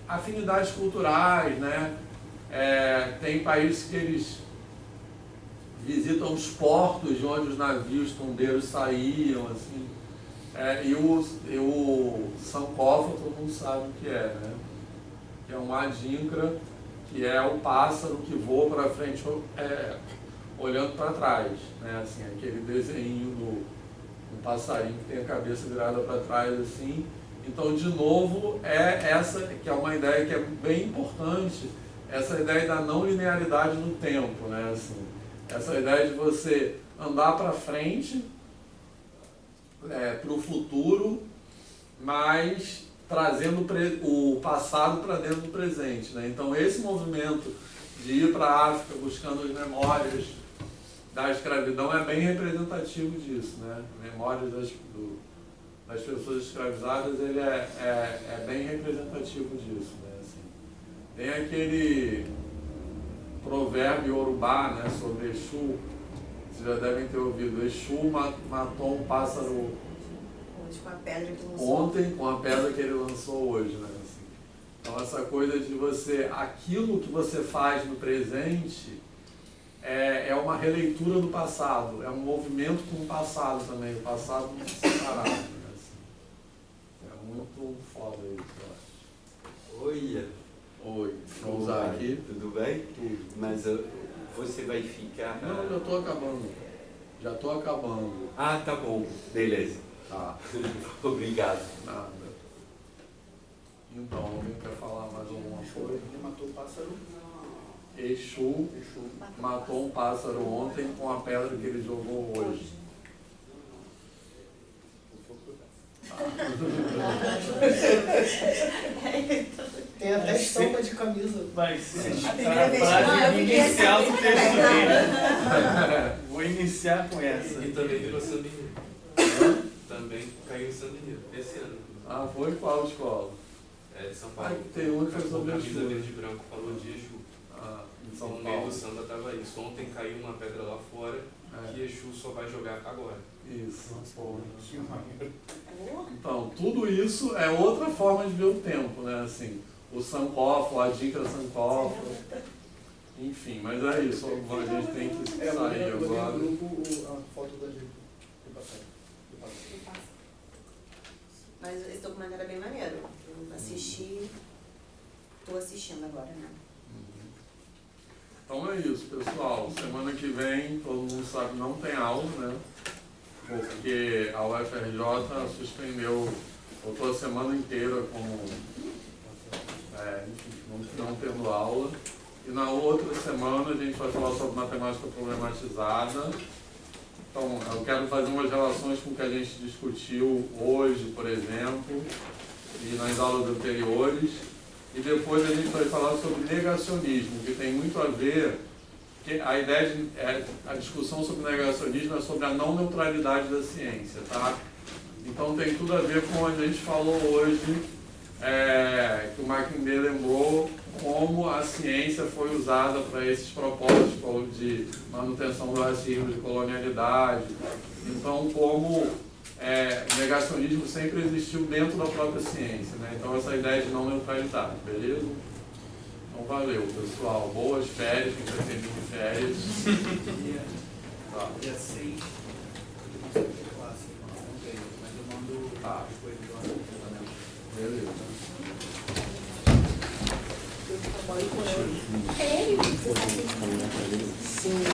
afinidades culturais, né? Tem países que eles visitam os portos de onde os navios tombeiros saíam, assim. E o sankofa todo mundo sabe o que é, né? Que é um adinkra, que é o pássaro que voa para frente olhando para trás, né? Assim, aquele desenho do passarinho que tem a cabeça virada para trás, assim. Então, de novo, essa que é uma ideia que é bem importante, essa ideia da não linearidade no tempo, né? Assim, essa ideia de você andar para frente, para o futuro, mas trazendo o passado para dentro do presente, né? Então, esse movimento de ir para a África buscando as memórias da escravidão é bem representativo disso, né? Memórias das pessoas escravizadas, ele é bem representativo disso, né? Assim, tem aquele provérbio Yorubá, né, sobre Exu, vocês já devem ter ouvido. Exu matou um pássaro com a pedra que lançou ontem com a pedra que ele lançou hoje, né? Assim, então essa coisa de você, aquilo que você faz no presente é uma releitura do passado, é um movimento com o passado também, o passado não se separado, né? Assim, é muito foda isso, eu acho. Oi, vamos usar aqui. Tudo bem? Tudo. Mas você vai ficar... Não, já estou acabando. Já estou acabando. Ah, tá bom. Beleza. Tá. Obrigado. Nada. Então, alguém quer falar mais alguma coisa? Ele matou o pássaro. Exu matou um pássaro ontem com a pedra que ele jogou hoje. Tem até estampa de camisa. Vai ser A primeira vez frase inicial do texto dele. Vou iniciar com essa. E também virou samba enredo. Também caiu em samba enredo, esse ano. Ah, foi qual escola? É de São Paulo. Tem um que foi sobre Camisa Exu. verde e branco falou de Exu. Em São No meio Paulo. do samba tava isso. Ontem caiu uma pedra lá fora que Exu só vai jogar agora. Isso. Então, tudo isso é outra forma de ver o tempo, né? Assim, o sankofa, a dica sankofa. Enfim, mas é isso. A gente tem que sair agora. No grupo a foto da gente. Mas esse documentário é bem maneiro. Eu assisti, estou assistindo agora, né? Então é isso, pessoal. Semana que vem, todo mundo sabe, não tem aula, né? Porque a UFRJ suspendeu, voltou a semana inteira como não tendo aula. E na outra semana a gente vai falar sobre matemática problematizada. Então, eu quero fazer umas relações com o que a gente discutiu hoje, por exemplo, e nas aulas anteriores. E depois a gente vai falar sobre negacionismo, que tem muito a ver, que a ideia a discussão sobre negacionismo é sobre a não neutralidade da ciência, tá? Então tem tudo a ver com o que a gente falou hoje, que o Mackinder lembrou como a ciência foi usada para esses propósitos de manutenção do racismo, de colonialidade. Então, como negacionismo sempre existiu dentro da própria ciência, né? Então, essa ideia de não neutralidade, beleza? Então, valeu, pessoal. Boas férias, quem está tendo férias. Tá. Dia 6, eu não sei o que é classe, não tenho, mas eu mando depois do ano. Beleza. Sério? Você sabe